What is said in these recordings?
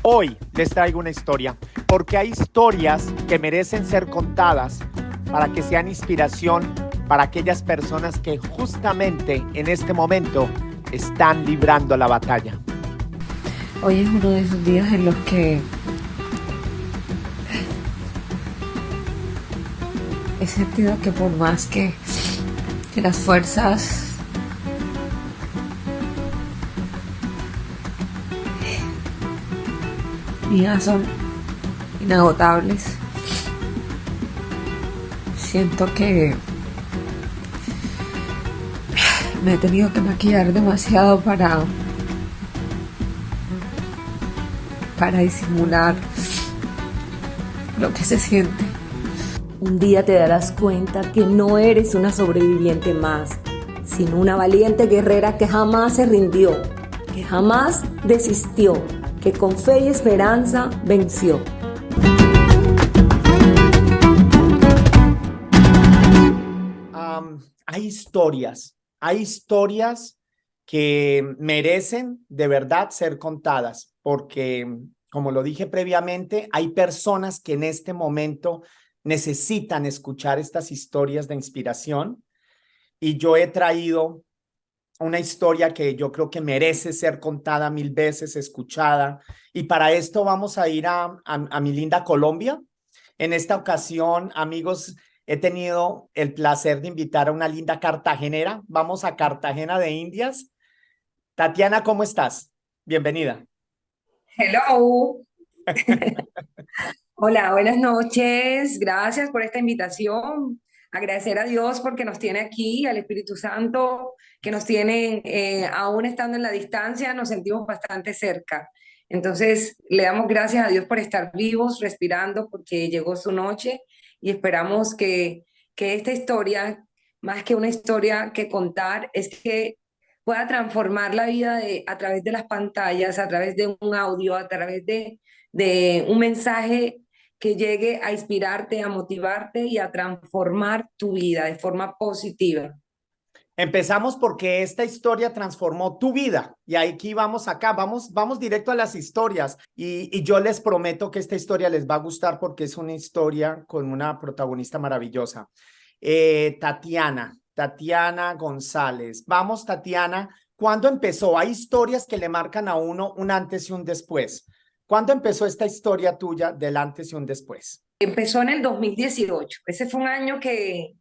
Hoy les traigo una historia, porque hay historias que merecen ser contadas para que sean inspiración para aquellas personas que justamente en este momento están librando la batalla. Hoy es uno de esos días en los que he sentido que por más que las fuerzas mías son inagotables, siento que me he tenido que maquillar demasiado para disimular lo que se siente. Un día te darás cuenta que no eres una sobreviviente más, sino una valiente guerrera que jamás se rindió, que jamás desistió, que con fe y esperanza venció. Hay historias que merecen de verdad ser contadas, porque, como lo dije previamente, hay personas que en este momento necesitan escuchar estas historias de inspiración y yo he traído una historia que yo creo que merece ser contada 1000 veces, escuchada, y para esto vamos a ir a mi linda Colombia. En esta ocasión, amigos, he tenido el placer de invitar a una linda cartagenera. Vamos a Cartagena de Indias. Tatiana, ¿cómo estás? Bienvenida. Hello. Hola, buenas noches. Gracias por esta invitación. Agradecer a Dios porque nos tiene aquí, al Espíritu Santo, que nos tiene, aún estando en la distancia, nos sentimos bastante cerca. Entonces, le damos gracias a Dios por estar vivos, respirando, porque llegó su noche y esperamos que esta historia, más que una historia que contar, es que pueda transformar la vida a través de las pantallas, a través de un audio, a través de un mensaje que llegue a inspirarte, a motivarte y a transformar tu vida de forma positiva. Empezamos porque esta historia transformó tu vida y aquí vamos acá, vamos directo a las historias y yo les prometo que esta historia les va a gustar porque es una historia con una protagonista maravillosa. Tatiana González. Vamos, Tatiana, ¿cuándo empezó? Hay historias que le marcan a uno un antes y un después. ¿Cuándo empezó esta historia tuya del antes y un después? Empezó en el 2018. Ese fue un año que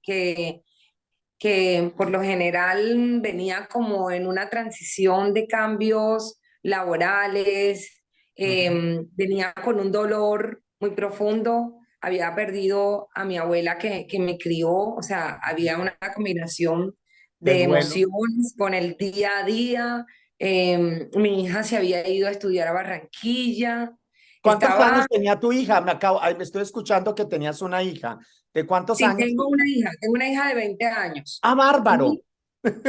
por lo general venía como en una transición de cambios laborales, venía con un dolor muy profundo, había perdido a mi abuela que me crió, o sea, había una combinación De de duelo. emociones con el día a día. Mi hija se había ido a estudiar a Barranquilla, ¿Cuántos estaba, años tenía tu hija? Me estoy escuchando que tenías una hija. ¿De cuántos sí, años? tengo una hija de 20 años. Ah, bárbaro. Y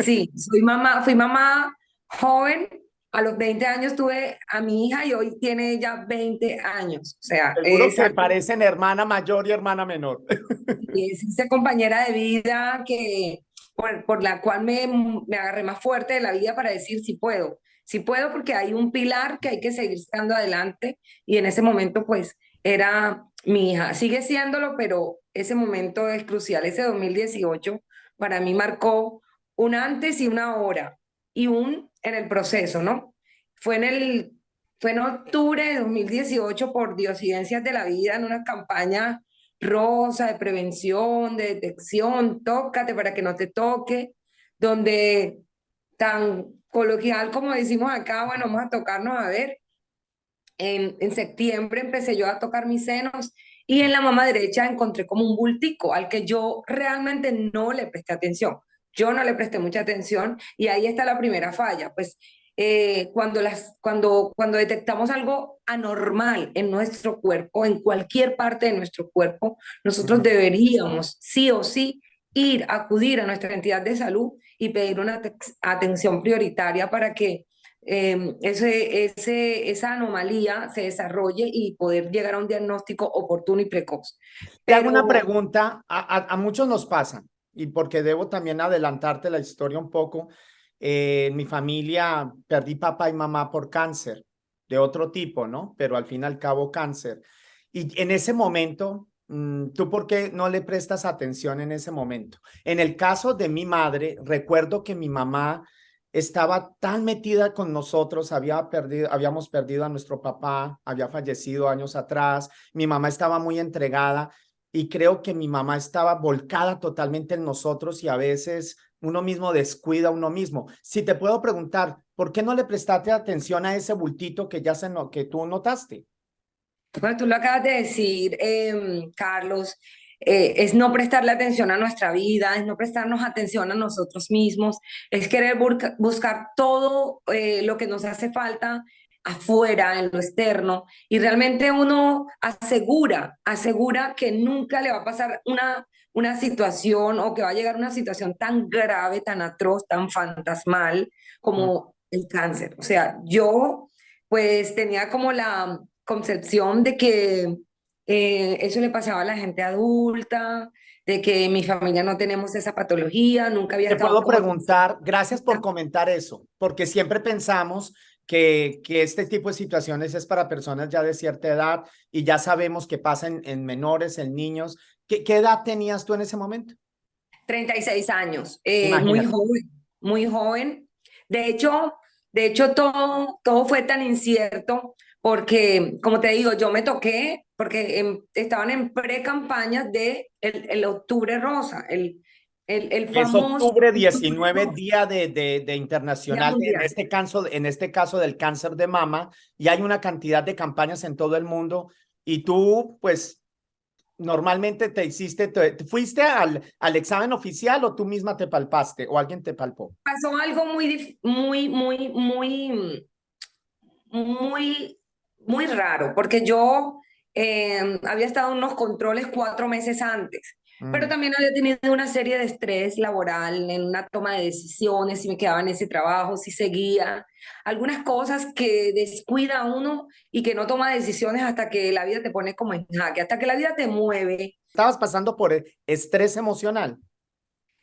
sí, fui mamá joven. A los 20 años tuve a mi hija y hoy tiene ella 20 años. O sea, Seguro es, que parecen hermana mayor y hermana menor. es esa compañera de vida por la cual me agarré más fuerte de la vida para decir si puedo. Si puedo porque hay un pilar que hay que seguir sacando adelante y en ese momento pues era mi hija. Sigue siéndolo, pero ese momento es crucial. Ese 2018 para mí marcó un antes y una ahora y un en el proceso, ¿no? Fue en el, fue en octubre de 2018 por diosidencias de la vida en una campaña rosa de prevención, de detección, tócate para que no te toque, donde tan coloquial como decimos acá, bueno, vamos a tocarnos a ver. En septiembre empecé yo a tocar mis senos y en la mama derecha encontré como un bultico al que yo realmente no le presté atención. Yo no le presté mucha atención y ahí está la primera falla. Pues cuando detectamos algo anormal en nuestro cuerpo, en cualquier parte de nuestro cuerpo, nosotros Ujú. deberíamos sí o sí acudir a nuestra entidad de salud y pedir una atención prioritaria para que esa anomalía se desarrolle y poder llegar a un diagnóstico oportuno y precoz. Te hago una Pero pregunta, a muchos nos pasa, y porque debo también adelantarte la historia un poco. En mi familia perdí papá y mamá por cáncer. de otro tipo, ¿no? Pero al fin y al cabo cáncer. Y en ese momento, ¿tú por qué no le prestas atención en ese momento? En el caso de mi madre, recuerdo que mi mamá estaba tan metida con nosotros, habíamos perdido a nuestro papá, había fallecido años atrás, mi mamá estaba muy entregada y creo que mi mamá estaba volcada totalmente en nosotros y a veces uno mismo descuida a uno mismo. Si te puedo preguntar, ¿por qué no le prestaste atención a ese bultito que tú notaste? Bueno, tú lo acabas de decir, Carlos, es no prestarle atención a nuestra vida, es no prestarnos atención a nosotros mismos, es querer buscar todo lo que nos hace falta afuera, en lo externo, y realmente uno asegura que nunca le va a pasar una situación o que va a llegar una situación tan grave, tan atroz, tan fantasmal Mm. como el cáncer. O sea, yo pues tenía como la concepción de que eso le pasaba a la gente adulta, de que en mi familia no tenemos esa patología, nunca había Te estado puedo como... preguntar, gracias por comentar eso, porque siempre pensamos que este tipo de situaciones es para personas ya de cierta edad y ya sabemos que pasa en menores, en niños. ¿Qué edad tenías tú en ese momento? 36 años, muy Imagínate. joven, muy joven. De hecho, todo fue tan incierto porque, como te digo, yo me toqué porque estaban en pre-campañas de el octubre rosa, el Es famoso octubre octubre 19, rosa, Día de Día Internacional, Mundial. en este caso del cáncer de mama, y hay una cantidad de campañas en todo el mundo, y tú, pues, normalmente te fuiste al examen oficial o tú misma te palpaste o alguien te palpó. Pasó algo muy, muy raro, porque yo había estado en unos controles 4 meses antes, pero Mm. también había tenido una serie de estrés laboral en una toma de decisiones, si me quedaba en ese trabajo, si seguía, algunas cosas que descuida uno y que no toma decisiones hasta que la vida te pone como en jaque, hasta que la vida te mueve. Estabas pasando por estrés emocional.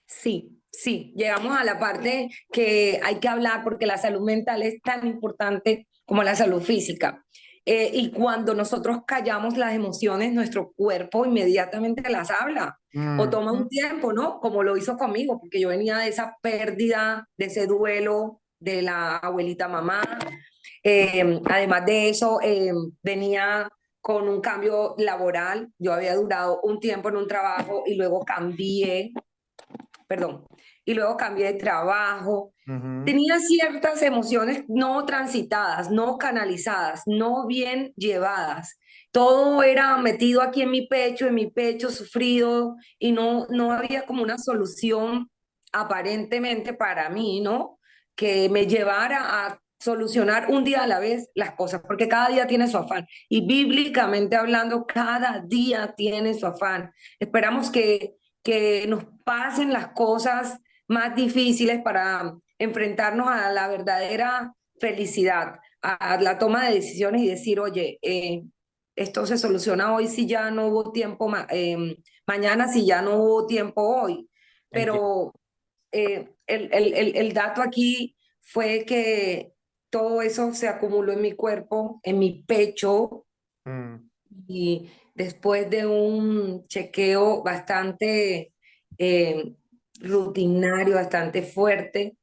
Sí, sí, llegamos a la parte que hay que hablar porque la salud mental es tan importante como la salud física. Y cuando nosotros callamos las emociones, nuestro cuerpo inmediatamente las habla o Mm. toma un tiempo, ¿no? Como lo hizo conmigo, porque yo venía de esa pérdida, de ese duelo de la abuelita mamá. Además de eso, venía con un cambio laboral. Yo había durado un tiempo en un trabajo y luego cambié, perdón, y luego cambié de trabajo. Ujú. Tenía ciertas emociones no transitadas, no canalizadas, no bien llevadas. Todo era metido aquí en mi pecho sufrido, y no había como una solución aparentemente para mí, ¿no? Que me llevara a solucionar un día a la vez las cosas, porque cada día tiene su afán. Y bíblicamente hablando, cada día tiene su afán. Esperamos que nos pasen las cosas más difíciles para enfrentarnos a la verdadera felicidad, a la toma de decisiones y decir, oye, esto se soluciona hoy si ya no hubo tiempo, mañana si ya no hubo tiempo hoy. Entiendo. Pero el dato aquí fue que todo eso se acumuló en mi cuerpo, en mi pecho, Mm. y después de un chequeo bastante eh, rutinario, bastante fuerte,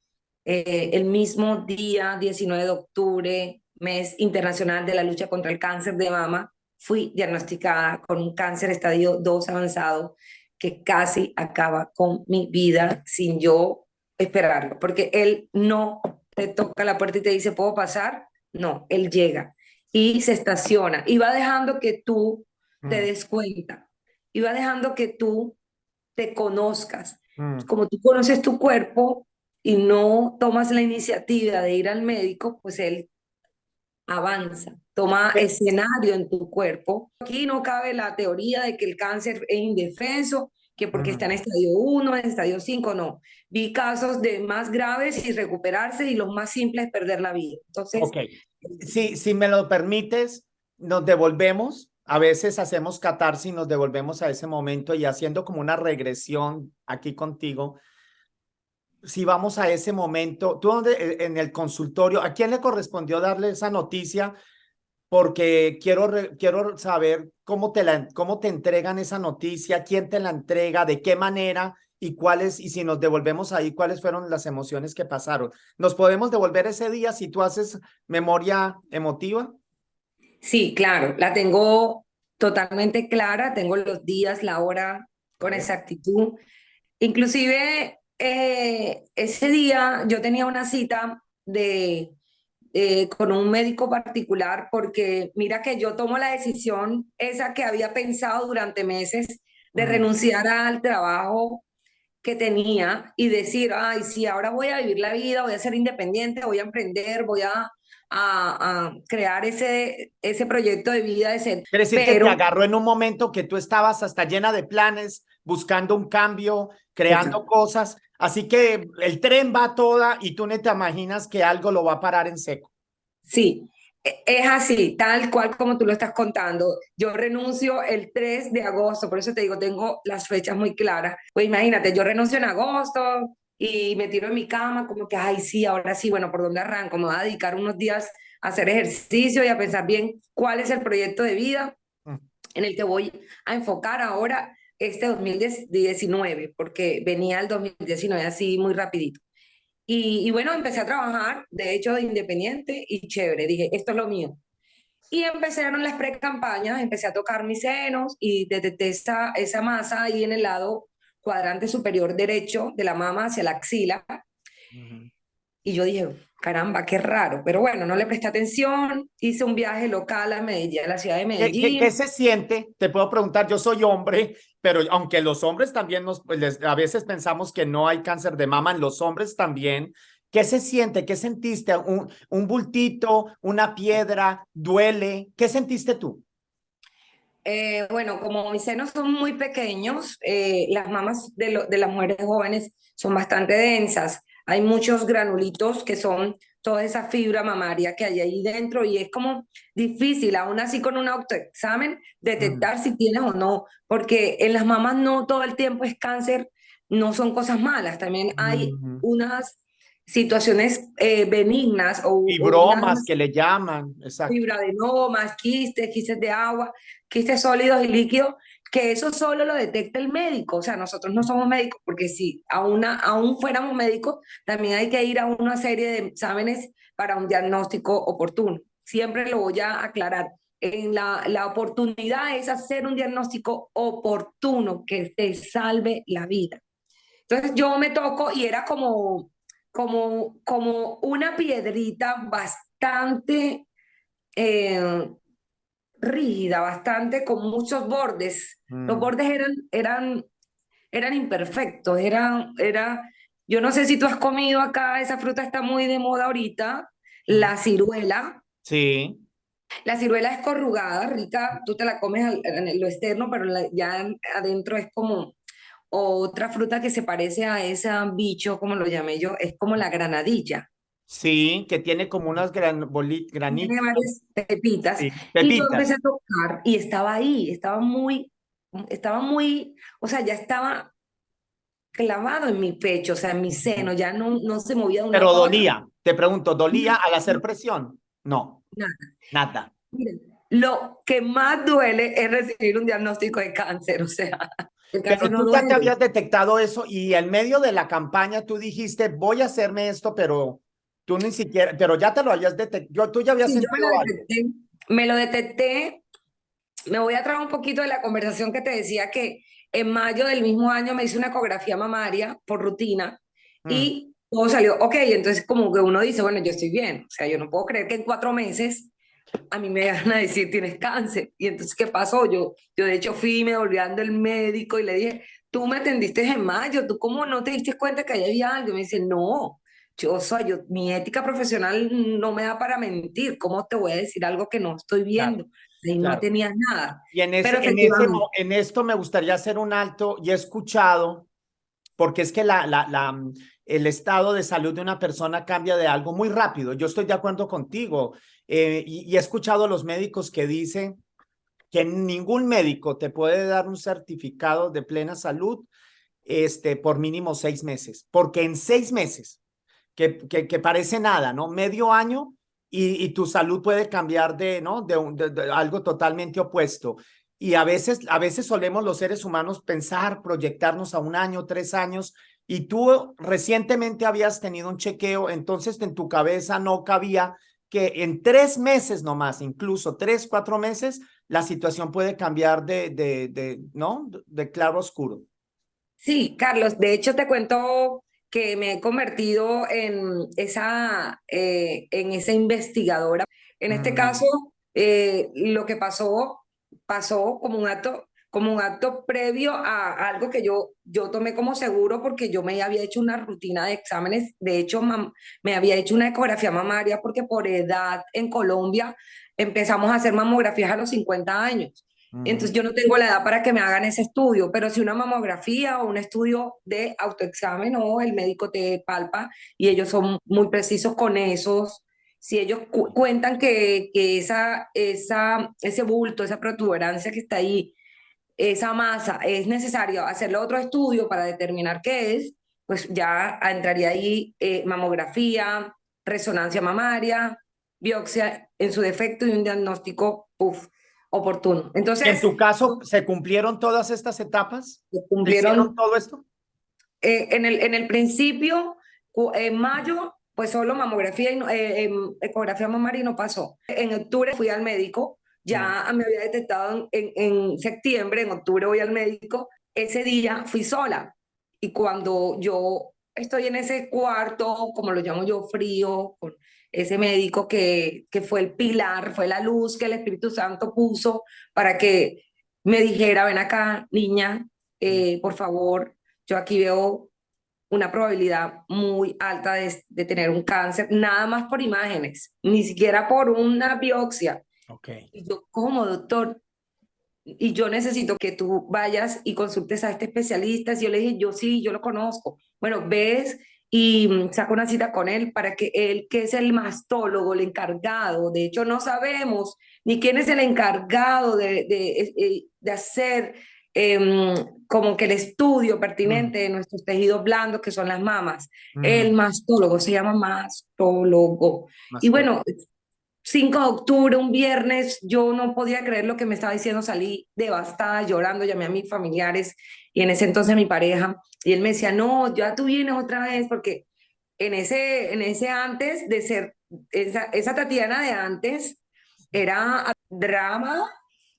el mismo día 19 de octubre, mes internacional de la lucha contra el cáncer de mama, fui diagnosticada con un cáncer estadio 2 avanzado que casi acaba con mi vida sin yo esperarlo, porque él no te toca la puerta y te dice, ¿puedo pasar? No, él llega y se estaciona y va dejando que tú te Mm. des cuenta y va dejando que tú te conozcas. Mm. Como tú conoces tu cuerpo y no tomas la iniciativa de ir al médico, pues él avanza, toma Pe- escenario en tu cuerpo. Aquí no cabe la teoría de que el cáncer es indefenso, que porque está mm. en estadio 1, en estadio 5 no. Vi casos de más graves y recuperarse, y los más simples perder la vida. Entonces, Ok, si me lo permites, nos devolvemos, a veces hacemos catarsis, nos devolvemos a ese momento y haciendo como una regresión aquí contigo. si vamos a ese momento, tú donde en el consultorio, ¿a quién le correspondió darle esa noticia? Porque quiero saber cómo te entregan esa noticia, quién te la entrega, de qué manera y cuáles, y si nos devolvemos ahí, cuáles fueron las emociones que pasaron. ¿Nos podemos devolver ese día si tú haces memoria emotiva? Sí, claro, la tengo totalmente clara, tengo los días, la hora A con ver. exactitud. Inclusive ese día yo tenía una cita con un médico particular porque mira que yo tomo la decisión esa que había pensado durante meses de Mm. renunciar al trabajo que tenía y decir, ay, sí, ahora voy a vivir la vida, voy a ser independiente, voy a emprender, voy a crear ese proyecto de vida de ser, Quiere decir que te pero... agarró en un momento que tú estabas hasta llena de planes, buscando un cambio, creando Exacto. cosas. Así que el tren va toda y tú no te imaginas que algo lo va a parar en seco. Sí, es así, tal cual como tú lo estás contando. Yo renuncio el 3 de agosto, por eso te digo, tengo las fechas muy claras. Pues imagínate, yo renuncio en agosto y me tiro en mi cama como que, ay, sí, ahora sí, bueno, ¿por dónde arranco? Me voy a dedicar unos días a hacer ejercicio y a pensar bien cuál es el proyecto de vida Mm. en el que voy a enfocar ahora este 2019, porque venía el 2019 así muy rapidito. Y bueno, empecé a trabajar, de hecho, de independiente y chévere. Dije, esto es lo mío. Y empezaron las pre-campañas, empecé a tocar mis senos y detecté esa masa ahí en el lado cuadrante superior derecho de la mama hacia la axila. Ujú. Y yo dije, caramba, qué raro. Pero bueno, no le presté atención. Hice un viaje local a Medellín, a la ciudad de ¿Qué Medellín. se siente? Te puedo preguntar, yo soy hombre, pero aunque los hombres también a veces pensamos que no hay cáncer de mama, en los hombres también. ¿Qué se siente? ¿Qué sentiste? ¿Un bultito, una piedra, duele? ¿Qué sentiste tú? Bueno, como mis senos son muy pequeños, las mamas de las mujeres jóvenes son bastante densas. Hay muchos granulitos que son toda esa fibra mamaria que hay ahí dentro y es como difícil, aún así con un autoexamen, Mm. detectar si tienes o no, porque en las mamas no todo el tiempo es cáncer, no son cosas malas, también hay Ujú. unas situaciones benignas o Fibromas unas que le llaman, exacto. fibradenomas, quistes de agua, quistes sólidos y líquidos, que eso solo lo detecta el médico. O sea, nosotros no somos médicos, porque si aún fuéramos médicos, también hay que ir a una serie de exámenes para un diagnóstico oportuno. Siempre lo voy a aclarar. La oportunidad es hacer un diagnóstico oportuno que te salve la vida. Entonces yo me toco y era como una piedrita bastante eh, rígida, bastante con muchos bordes. Los Mm. bordes eran imperfectos, yo no sé si tú has comido acá, esa fruta está muy de moda ahorita, Mm. la ciruela. Sí. La ciruela es corrugada, rica, tú te la comes en lo externo, pero ya adentro es como otra fruta que se parece a ese bicho, como lo llamé yo, es como la granadilla. Sí, que tiene como unas Tiene granitos. varias pepitas. Sí, Y yo empecé pepitas. a tocar y estaba ahí, estaba muy, o sea, ya estaba clavado en mi pecho, o sea, en mi seno, ya no se movía de un lado Pero para otro. dolía. Te pregunto, ¿dolía al hacer presión? No, Nada. nada. Miren, lo que más duele es recibir un diagnóstico de cáncer, o sea, el cáncer Pero no tú ya te duele. habías detectado eso y en medio de la campaña tú dijiste, voy a hacerme esto, pero tú ni siquiera, pero ya te lo habías detectado, tú ya habías Sí, yo sentido algo. me lo detecté. Me voy a traer un poquito de la conversación que te decía que en mayo del mismo año me hice una ecografía mamaria por rutina Mm. y todo salió, ok, entonces como que uno dice, bueno, yo estoy bien, o sea, yo no puedo creer que en 4 meses a mí me van a decir tienes cáncer. Y entonces, ¿qué pasó? Yo de hecho fui, me volví dando el médico y le dije, tú me atendiste en mayo, ¿tú cómo no te diste cuenta que ahí había algo? Y me dice, no, mi ética profesional no me da para mentir, ¿cómo te voy a decir algo que no estoy Claro, viendo? Ahí no claro. tenía nada. Y Pero efectivamente, en esto me gustaría hacer un alto y he escuchado, porque es que el estado de salud de una persona cambia de algo muy rápido. Yo estoy de acuerdo contigo y he escuchado a los médicos que dicen que ningún médico te puede dar un certificado de plena salud por mínimo 6 meses, porque en 6 meses, que parece nada, ¿no? Medio año y tu salud puede cambiar ¿no? De algo totalmente opuesto. Y a veces solemos los seres humanos pensar, proyectarnos a 1 año, 3 años, y tú recientemente habías tenido un chequeo, entonces en tu cabeza no cabía que en 3 meses nomás, incluso 3, 4 meses, la situación puede cambiar ¿no? De claro a oscuro. Sí, Carlos, de hecho te cuento que me he convertido en esa investigadora. En este caso, lo que pasó como un acto previo a algo que yo tomé como seguro porque yo me había hecho una rutina de exámenes. De hecho, me había hecho una ecografía mamaria porque por edad en Colombia empezamos a hacer mamografías a los 50 años. Entonces yo no tengo la edad para que me hagan ese estudio, pero si una mamografía o un estudio de autoexamen o el médico te palpa y ellos son muy precisos con esos, si ellos cuentan que ese bulto, esa protuberancia que está ahí, esa masa, es necesario hacerle otro estudio para determinar qué es, pues ya entraría ahí mamografía, resonancia mamaria, biopsia en su defecto y un diagnóstico, oportuno. En Entonces, tu caso, ¿se cumplieron todas estas etapas? ¿Se hicieron cumplieron todo esto? en el principio, en mayo, pues solo mamografía y ecografía mamaria y no pasó. En octubre fui al médico, ya me había detectado en septiembre, en octubre voy al médico, ese día fui sola. Y cuando yo estoy en ese cuarto, como lo llamo yo, frío, con ese médico que fue el pilar, fue la luz que el Espíritu Santo puso para que me dijera, ven acá, niña, por favor, yo aquí veo una probabilidad muy alta de tener un cáncer, nada más por imágenes, ni siquiera por una biopsia. Ok. Y yo, ¿cómo, doctor? Y yo necesito que tú vayas y consultes a este especialista. Y yo le dije, yo sí, yo lo conozco. Bueno, ves y saca una cita con él para que él, que es el mastólogo, el encargado, de hecho no sabemos ni quién es el encargado de hacer em, como que el estudio pertinente de nuestros tejidos blandos, que son las mamas. El mastólogo se llama mastólogo. Y Más todo. bueno, 5 de octubre, un viernes, yo no podía creer lo que me estaba diciendo, salí devastada, llorando, llamé a mis familiares y en ese entonces a mi pareja, y él me decía, no, ya tú vienes otra vez, porque en ese antes de ser, esa Tatiana de antes, era drama,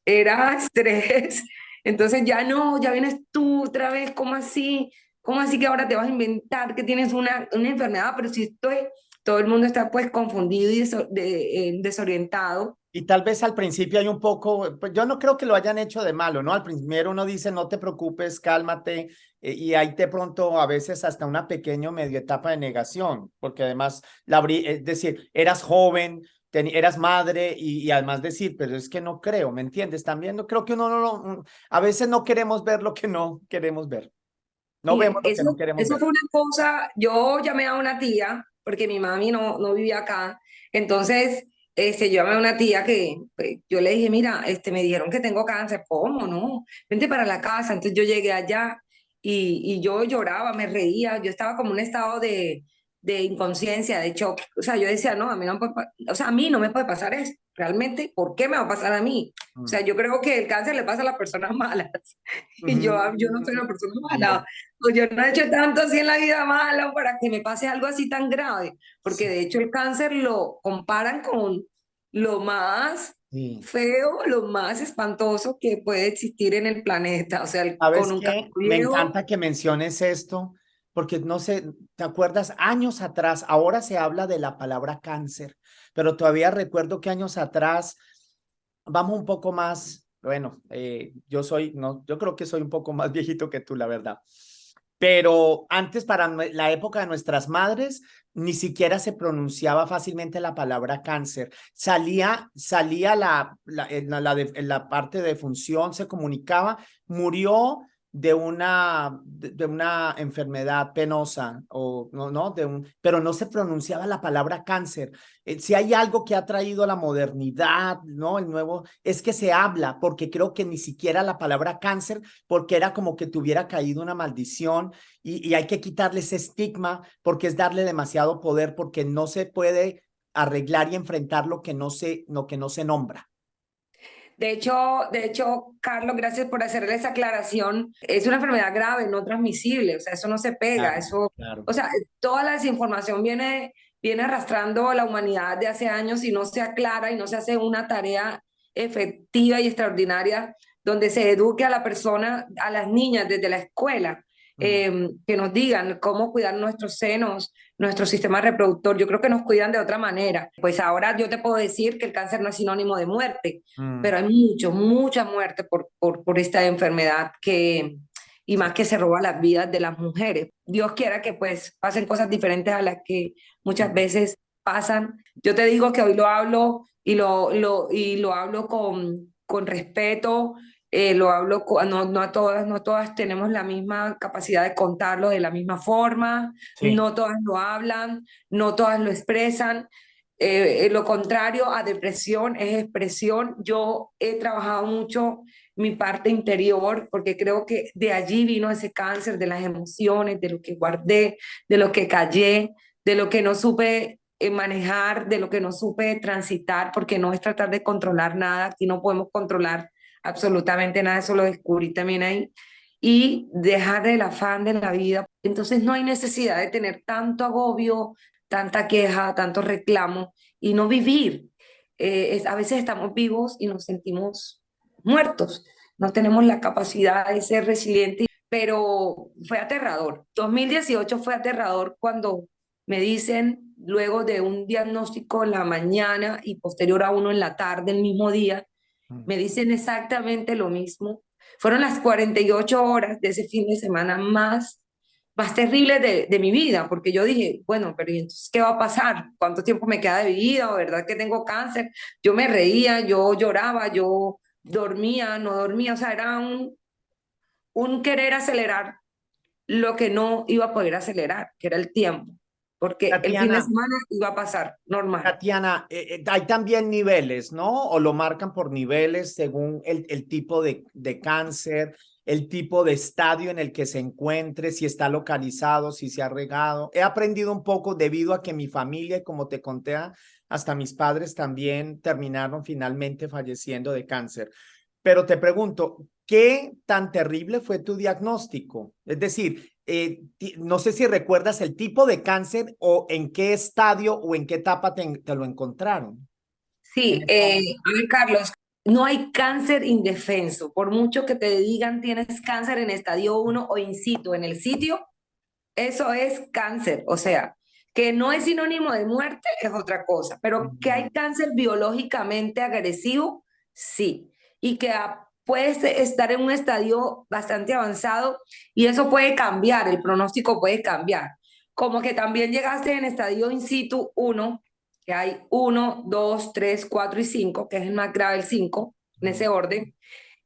era estrés, entonces ya no, ya vienes tú otra vez, ¿cómo así? ¿Cómo así que ahora te vas a inventar que tienes una enfermedad? Pero si estoy todo el mundo está pues confundido y desorientado. Y tal vez al principio hay un poco, pues yo no creo que lo hayan hecho de malo, ¿no? Al primero uno dice, no te preocupes, cálmate, y hay de pronto a veces hasta una pequeña medio etapa de negación, porque además, es decir, eras joven, eras madre y además decir, pero es que no creo, ¿me entiendes? También no creo que uno a veces no queremos ver lo que no queremos ver, no vemos Mire, lo que no queremos eso ver. fue una cosa, yo llamé a una tía, porque mi mami no vivía acá, entonces yo llamé a una tía que pues, yo le dije, mira, me dijeron que tengo cáncer, ¿cómo no? Vente para la casa, entonces yo llegué allá y yo lloraba, me reía, yo estaba como en un estado de inconsciencia, de shock, o sea, yo decía, no, a mí no me puede, o sea, a mí no me puede pasar eso, realmente, ¿por qué me va a pasar a mí? O sea, yo creo que el cáncer le pasa a las personas malas y yo no soy una persona mala. Pues yo no he hecho tanto así en la vida mala para que me pase algo así tan grave, porque Sí, de hecho el cáncer lo comparan con lo más sí. feo, lo más espantoso que puede existir en el planeta, o sea, con ¿Sabes un cáncer qué? Me viejo. encanta que menciones esto, porque no sé, ¿te acuerdas? Años atrás, ahora se habla de la palabra cáncer, pero todavía recuerdo que años atrás, vamos un poco más, bueno, no, yo creo que soy un poco más viejito que tú, la verdad. Pero antes, para la época de nuestras madres, ni siquiera se pronunciaba fácilmente la palabra cáncer. Salía en la parte de función, se comunicaba, murió de una enfermedad penosa o no, pero no se pronunciaba la palabra cáncer. Si hay algo que ha traído la modernidad, ¿no? El nuevo, es que se habla, porque creo que ni siquiera la palabra cáncer, porque era como que tuviera caído una maldición y hay que quitarle ese estigma porque es darle demasiado poder, porque no se puede arreglar y enfrentar lo que no se nombra. De hecho, Carlos, gracias por hacerle esa aclaración. Es una enfermedad grave, no transmisible, o sea, eso no se pega, Claro, eso, claro. o sea, toda la desinformación viene arrastrando a la humanidad de hace años y no se aclara y no se hace una tarea efectiva y extraordinaria donde se eduque a la persona, a las niñas desde la escuela, Mm, que nos digan cómo cuidar nuestros senos, nuestro sistema reproductor. Yo creo que nos cuidan de otra manera. Pues ahora yo te puedo decir que el cáncer no es sinónimo de muerte, mm, pero hay mucha muerte por esta enfermedad y sí. más que se roba las vidas de las mujeres. Dios quiera que pues pasen cosas diferentes a las que muchas Mm, veces pasan. Yo te digo que hoy lo hablo y lo hablo con respeto, no todas tenemos la misma capacidad de contarlo de la misma forma, sí. no todas lo hablan, no todas lo expresan. Lo contrario a depresión es expresión. Yo he trabajado mucho mi parte interior porque creo que de allí vino ese cáncer, de las emociones, de lo que guardé, de lo que callé, de lo que no supe manejar, de lo que no supe transitar, porque no es tratar de controlar nada, aquí no podemos controlar absolutamente nada, eso lo descubrí también ahí, y dejar el afán de la vida. Entonces no hay necesidad de tener tanto agobio, tanta queja, tanto reclamo y no vivir. A veces estamos vivos y nos sentimos muertos, no tenemos la capacidad de ser resilientes, pero fue aterrador. 2018 fue aterrador cuando me dicen, luego de un diagnóstico en la mañana y posterior a uno en la tarde, el mismo día, Mm. me dicen exactamente lo mismo. Fueron las 48 horas de ese fin de semana más terribles de mi vida, porque yo dije, bueno, pero ¿y entonces qué va a pasar? ¿Cuánto tiempo me queda de vida? ¿O verdad que tengo cáncer? Yo me reía, yo lloraba, yo dormía, no dormía, o sea, era un querer acelerar lo que no iba a poder acelerar, que era el tiempo, porque el fin de Tatiana, semana iba a pasar normal. Tatiana, hay también niveles, ¿no? O lo marcan por niveles según el tipo de cáncer, el tipo de estadio en el que se encuentre, si está localizado, si se ha regado. He aprendido un poco debido a que mi familia, y como te conté, hasta mis padres también terminaron finalmente falleciendo de cáncer. Pero te pregunto, ¿qué tan terrible fue tu diagnóstico? Es decir, no sé si recuerdas el tipo de cáncer o en qué estadio o en qué etapa te lo encontraron. En Sí, esta- a ver, Carlos, no hay cáncer indefenso. Por mucho que te digan tienes cáncer en estadio 1 o in situ, en el sitio, eso es cáncer. O sea, que no es sinónimo de muerte es otra cosa, pero que Mm, hay cáncer biológicamente agresivo, sí. Y que puedes estar en un estadio bastante avanzado y eso puede cambiar, el pronóstico puede cambiar. Como que también llegaste en estadio in situ 1, que hay 1, 2, 3, 4 y 5, que es el más grave el 5, en mm. ese orden,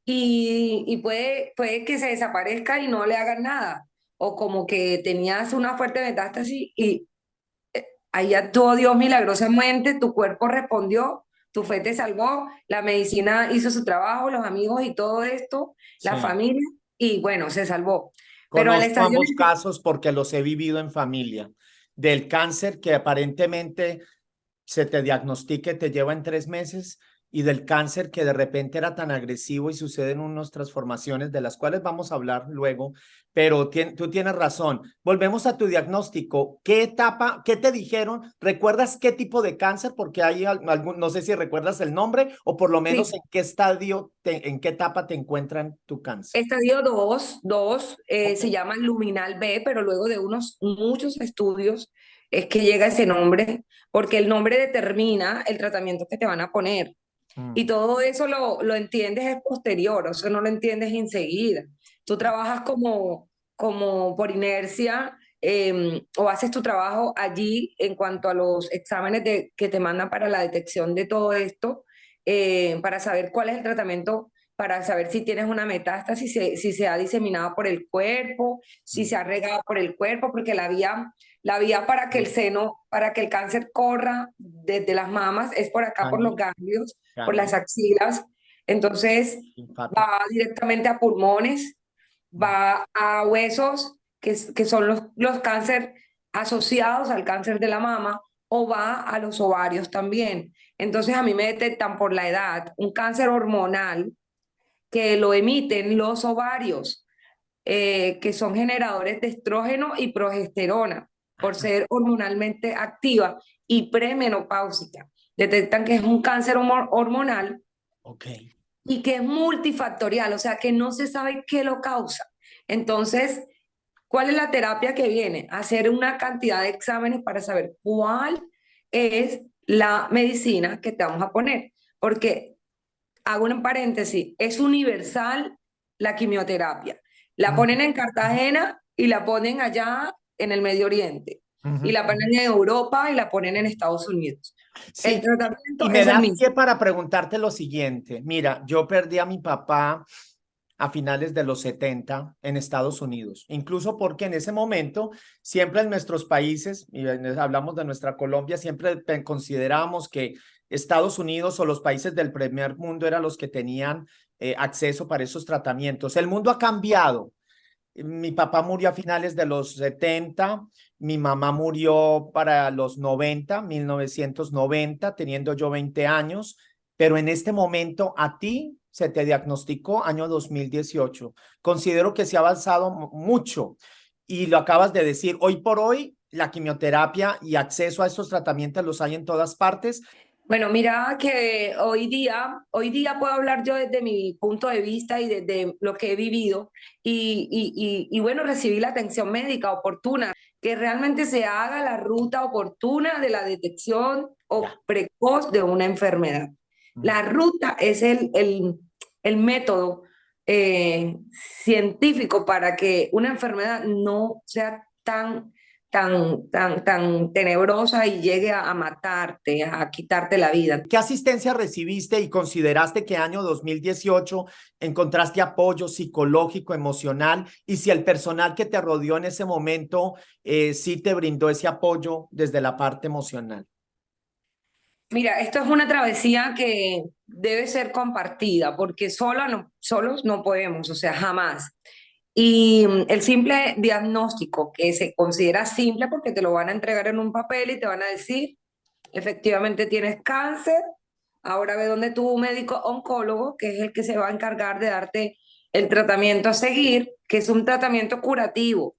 y puede que se desaparezca y no le hagan nada. O como que tenías una fuerte metástasis y ahí actuó Dios milagrosamente, tu cuerpo respondió, tu fe te salvó, la medicina hizo su trabajo, los amigos y todo esto, la Sí, familia, y bueno, se salvó. Pero el conozco estadio, ambos casos porque los he vivido en familia. Del cáncer que aparentemente se te diagnostique, te lleva en 3 meses, y del cáncer que de repente era tan agresivo y suceden unas transformaciones de las cuales vamos a hablar luego, pero tú tienes razón. Volvemos a tu diagnóstico. ¿Qué etapa, qué te dijeron? ¿Recuerdas qué tipo de cáncer? Porque hay algún, no sé si recuerdas el nombre o por lo menos sí, en qué estadio, en qué etapa te encuentran tu cáncer. estadio 2 Ok. se llama luminal B, pero luego de unos muchos estudios es que llega ese nombre, porque el nombre determina el tratamiento que te van a poner. Y Mm, todo eso lo entiendes es posterior, o sea, no lo entiendes enseguida. Tú claro. trabajas como por inercia o haces tu trabajo allí en cuanto a los exámenes que te mandan para la detección de todo esto, para saber cuál es el tratamiento para saber si tienes una metástasis, si se ha diseminado por el cuerpo, si se ha regado por el cuerpo, porque la vía para que el seno, para que el cáncer corra desde las mamas es por acá, por los Ganglio, ganglios, por las ganglio, axilas. Entonces linfático. va directamente a pulmones, va a huesos, que son los cáncer asociados al cáncer de la mama, o va a los ovarios también. Entonces a mí me detectan por la edad un cáncer hormonal que lo emiten los ovarios, que son generadores de estrógeno y progesterona, por ser hormonalmente activa y premenopáusica. Detectan que es un cáncer hormonal Ok. y que es multifactorial, o sea, que no se sabe qué lo causa. Entonces, ¿cuál es la terapia que viene? Hacer una cantidad de exámenes para saber cuál es la medicina que te vamos a poner. Porque, hago un paréntesis, es universal la quimioterapia. La Ujú, ponen en Cartagena y la ponen allá en el Medio Oriente. Y ujú, la ponen ujú. en Europa y la ponen en Estados Unidos. El Sí, y tratamiento me es el das mismo. pie para preguntarte lo siguiente. Mira, yo perdí a mi papá a finales de los 70 en Estados Unidos, incluso porque en ese momento siempre en nuestros países, y hablamos de nuestra Colombia, siempre considerábamos que Estados Unidos o los países del primer mundo eran los que tenían acceso para esos tratamientos. El mundo ha cambiado. Mi papá murió a finales de los 70, mi mamá murió para los 90, 1990, teniendo yo 20 años, pero en este momento a ti se te diagnosticó año 2018. Considero que se ha avanzado mucho y lo acabas de decir, hoy por hoy la quimioterapia y acceso a estos tratamientos los hay en todas partes. Bueno, mira que hoy día puedo hablar yo desde mi punto de vista y desde lo que he vivido y bueno, recibí la atención médica oportuna, que realmente se haga la ruta oportuna de la detección Ya. o precoz de una enfermedad. Mm. La ruta es el método científico para que una enfermedad no sea tan tenebrosa y llegue a matarte, a quitarte la vida. ¿Qué asistencia recibiste y consideraste que año 2018 encontraste apoyo psicológico, emocional? Y si el personal que te rodeó en ese momento sí te brindó ese apoyo desde la parte emocional. Mira, esto es una travesía que debe ser compartida, porque solos no podemos, o sea, jamás. Y el simple diagnóstico, que se considera simple porque te lo van a entregar en un papel y te van a decir, efectivamente tienes cáncer, ahora ve donde tu médico oncólogo, que es el que se va a encargar de darte el tratamiento a seguir, que es un tratamiento curativo.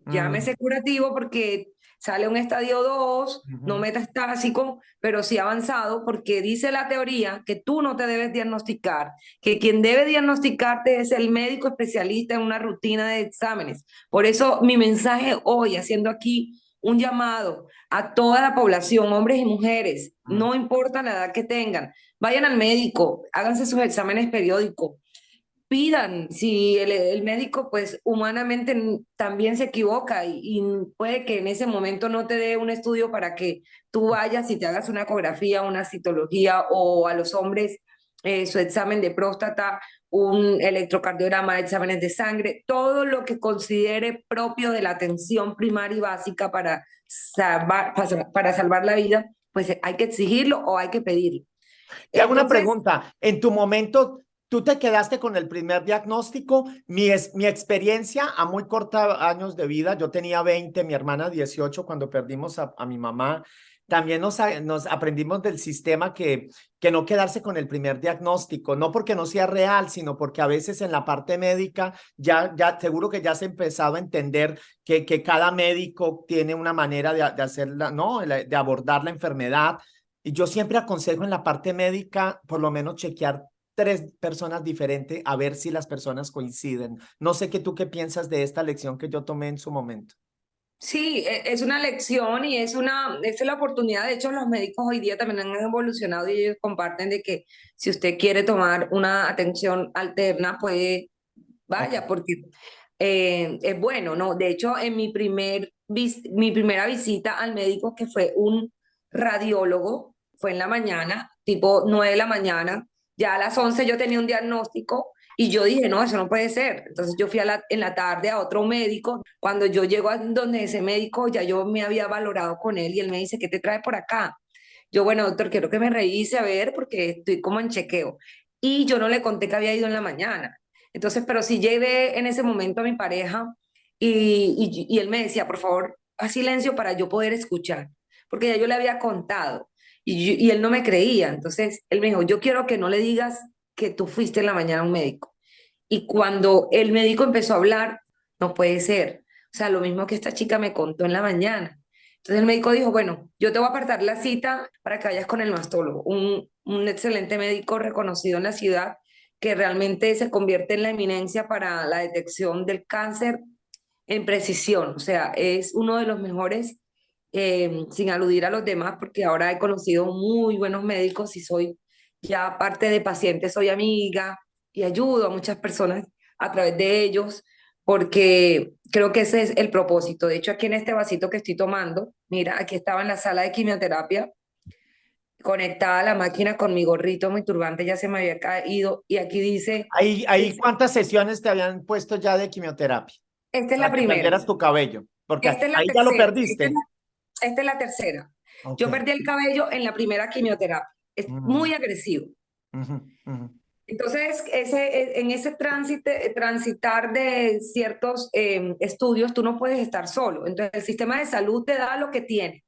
Mm, Llámese curativo porque sale un estadio 2 no ujú. metastásico, pero sí avanzado, porque dice la teoría que tú no te debes diagnosticar, que quien debe diagnosticarte es el médico especialista en una rutina de exámenes. Por eso mi mensaje hoy, haciendo aquí un llamado a toda la población, hombres y mujeres, Mm. no importa la edad que tengan, vayan al médico, háganse sus exámenes periódicos, pidan, si el médico pues humanamente también se equivoca y puede que en ese momento no te dé un estudio para que tú vayas y te hagas una ecografía, una citología o a los hombres su examen de próstata, un electrocardiograma, exámenes de sangre, todo lo que considere propio de la atención primaria y básica para salvar la vida, pues hay que exigirlo o hay que pedirlo. Te hago una Entonces, pregunta. En tu momento, tú te quedaste con el primer diagnóstico. Mi experiencia a muy corta años de vida, yo tenía 20, mi hermana 18 cuando perdimos a mi mamá. También nos aprendimos del sistema que no quedarse con el primer diagnóstico, no porque no sea real, sino porque a veces en la parte médica ya seguro que ya se ha empezado a entender que cada médico tiene una manera de hacerla, ¿no? De abordar la enfermedad. Y yo siempre aconsejo en la parte médica, por lo menos chequear 3 personas diferentes a ver si las personas coinciden. No sé qué tú qué piensas de esta lección que yo tomé en su momento. sí, es una lección y es la oportunidad. De hecho, los médicos hoy día también han evolucionado y ellos comparten de que si usted quiere tomar una atención alterna, puede, Ok. vaya, porque es bueno, ¿no? De hecho, en mi primera visita al médico, que fue un radiólogo, fue en la mañana, tipo 9 de la mañana, Ya a las 11 yo tenía un diagnóstico y yo dije, no, eso no puede ser. Entonces yo fui en la tarde a otro médico. Cuando yo llego a donde ese médico, ya yo me había valorado con él y él me dice, ¿qué te trae por acá? Yo, bueno, doctor, quiero que me revise a ver porque estoy como en chequeo. Y yo no le conté que había ido en la mañana. Entonces, pero sí llevé en ese momento a mi pareja y él me decía, por favor, haz silencio para yo poder escuchar, porque ya yo le había contado y él no me creía. Entonces, él me dijo, yo quiero que no le digas que tú fuiste en la mañana a un médico. Y cuando el médico empezó a hablar, no puede ser. O sea, lo mismo que esta chica me contó en la mañana. Entonces el médico dijo, bueno, yo te voy a apartar la cita para que vayas con el mastólogo, un excelente médico reconocido en la ciudad que realmente se convierte en la eminencia para la detección del cáncer en precisión. O sea, es uno de los mejores, sin aludir a los demás, porque ahora he conocido muy buenos médicos y soy ya parte de pacientes, soy amiga y ayudo a muchas personas a través de ellos, porque creo que ese es el propósito. De hecho, aquí en este vasito que estoy tomando, mira, aquí estaba en la sala de quimioterapia, conectada a la máquina con mi gorrito, mi turbante ya se me había caído, y aquí dice, Ahí, ¿cuántas sesiones te habían puesto ya de quimioterapia esta es para la que primera, perdieras tu cabello? Porque esta es la ahí ya lo tercera, perdiste. esta es la tercera. Ok. Yo perdí el cabello en la primera quimioterapia. Es Mm, muy agresivo. ujú, ujú. Entonces, en ese transitar de ciertos estudios, tú no puedes estar solo. Entonces, el sistema de salud te da lo que tiene.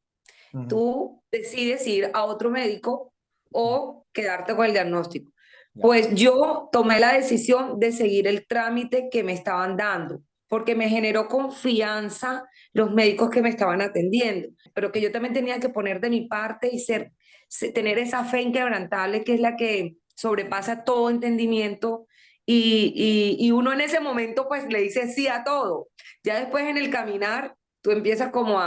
Ujú. Tú decides ir a otro médico o quedarte con el diagnóstico. Ya. Pues yo tomé la decisión de seguir el trámite que me estaban dando, porque me generó confianza los médicos que me estaban atendiendo, pero que yo también tenía que poner de mi parte y tener esa fe inquebrantable que es la que sobrepasa todo entendimiento. Y uno en ese momento pues le dice sí a todo. Ya después en el caminar tú empiezas como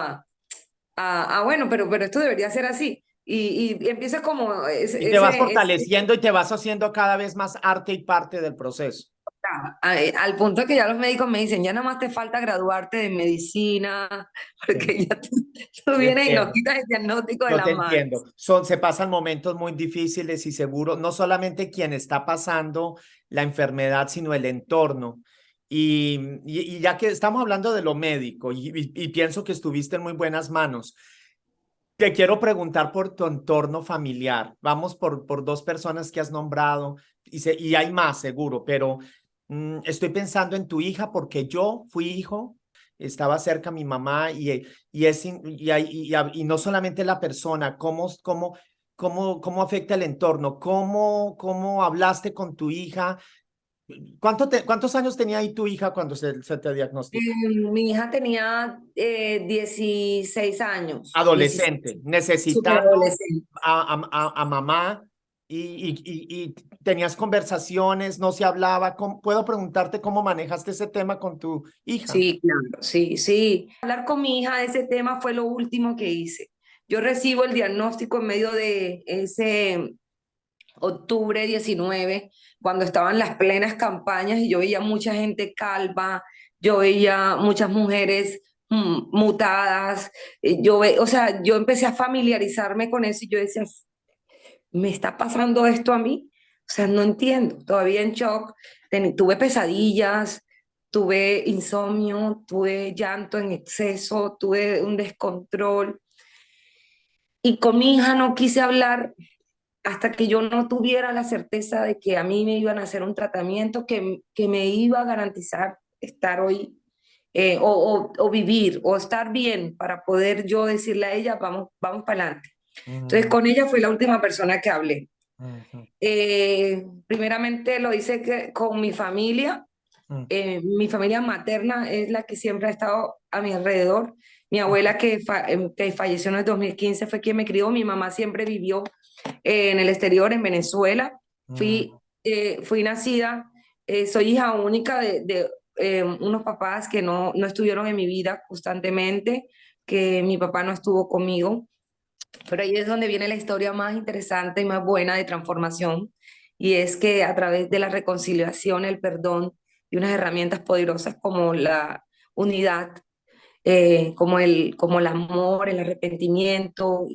bueno, pero esto debería ser así. Y empieza como Y te vas fortaleciendo y te vas haciendo cada vez más arte y parte del proceso. al punto que ya los médicos me dicen, ya nada más te falta graduarte de medicina, Sí, porque ya tú yo vienes y nos entiendo. quitas el diagnóstico de Yo te las manos. entiendo. Se pasan momentos muy difíciles y seguro, no solamente quien está pasando la enfermedad, sino el entorno. Y ya que estamos hablando de lo médico y pienso que estuviste en muy buenas manos, te quiero preguntar por tu entorno familiar. Vamos por dos personas que has nombrado y hay más seguro, pero estoy pensando en tu hija porque yo fui hijo, estaba cerca a mi mamá y no solamente la persona, cómo afecta el entorno, cómo hablaste con tu hija. ¿Cuántos años tenía ahí tu hija cuando se te diagnosticó? Mi hija tenía 16 años, 16, Adolescente, súper necesitando adolescente. a mamá y tenías conversaciones, no se hablaba. ¿Puedo preguntarte cómo manejaste ese tema con tu hija? Sí, claro, sí, sí. Hablar con mi hija de ese tema fue lo último que hice. Yo recibo el diagnóstico en medio de ese octubre 19, cuando estaban las plenas campañas y yo veía mucha gente calva, yo veía muchas mujeres mutadas, o sea, yo empecé a familiarizarme con eso y yo decía, ¿me está pasando esto a mí? O sea, no entiendo, todavía en shock, tuve pesadillas, tuve insomnio, tuve llanto en exceso, tuve un descontrol y con mi hija no quise hablar hasta que yo no tuviera la certeza de que a mí me iban a hacer un tratamiento que me iba a garantizar estar hoy, o vivir o estar bien para poder yo decirle a ella, vamos para adelante. Entonces Mm, con ella fue la última persona que hablé. ujú, Primeramente lo hice con mm, mi familia materna es la que siempre ha estado a mi alrededor. Mi abuela que falleció en el 2015 fue quien me crió. Mi mamá siempre vivió en el exterior, en Venezuela. mm, Fui nacida, soy hija única de unos papás que no estuvieron en mi vida constantemente, que mi papá no estuvo conmigo. Pero ahí es donde viene la historia más interesante y más buena de transformación. Y es que a través de la reconciliación, el perdón y unas herramientas poderosas como la unidad, como el amor, el arrepentimiento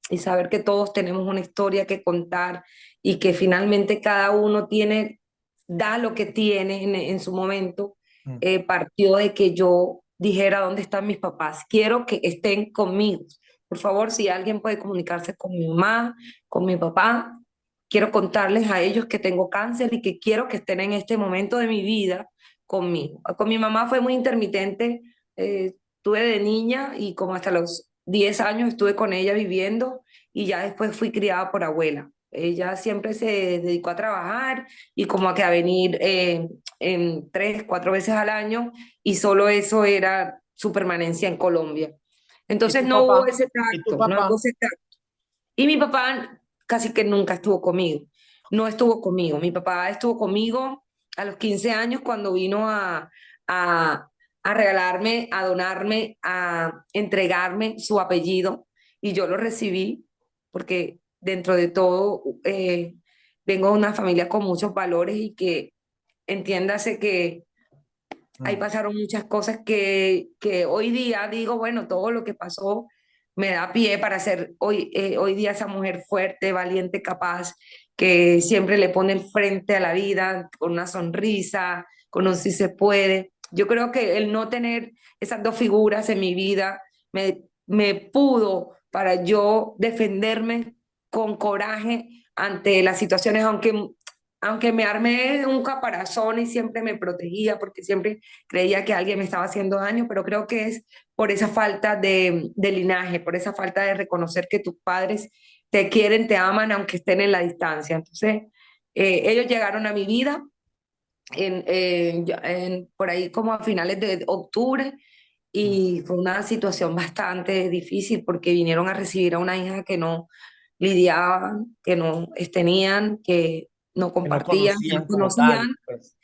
y saber que todos tenemos una historia que contar y que finalmente cada uno tiene, da lo que tiene en su momento, Mm. partió de que yo dijera dónde están mis papás. Quiero que estén conmigo. Por favor, si alguien puede comunicarse con mi mamá, con mi papá, quiero contarles a ellos que tengo cáncer y que quiero que estén en este momento de mi vida conmigo. Con mi mamá fue muy intermitente. Estuve de niña y como hasta los 10 años estuve con ella viviendo y ya después fui criada por abuela. Ella siempre se dedicó a trabajar y como a que a venir en 3, 4 veces al año y solo eso era su permanencia en Colombia. ¿Y Entonces tu no hubo papá? ese ¿Y tu tacto, no hubo papá? ese tacto. Y mi papá casi que nunca estuvo conmigo, no estuvo conmigo. Mi papá estuvo conmigo a los 15 años cuando vino a, a regalarme, a donarme, a entregarme su apellido y yo lo recibí porque dentro de todo vengo de una familia con muchos valores y que entiéndase que ahí Mm. pasaron muchas cosas que hoy día digo, bueno, todo lo que pasó me da pie para ser hoy día esa mujer fuerte, valiente, capaz, que siempre le pone el frente a la vida con una sonrisa, con un sí se puede. Yo creo que el no tener esas dos figuras en mi vida me pudo para yo defenderme con coraje ante las situaciones, aunque me armé un caparazón y siempre me protegía porque siempre creía que alguien me estaba haciendo daño, pero creo que es por esa falta de linaje, por esa falta de reconocer que tus padres te quieren, te aman, aunque estén en la distancia. Entonces, ellos llegaron a mi vida por ahí como a finales de octubre Mm. y fue una situación bastante difícil porque vinieron a recibir a una hija que no lidiaban, que no tenían, que no Que no compartían, que no conocían como tal, conocían pues.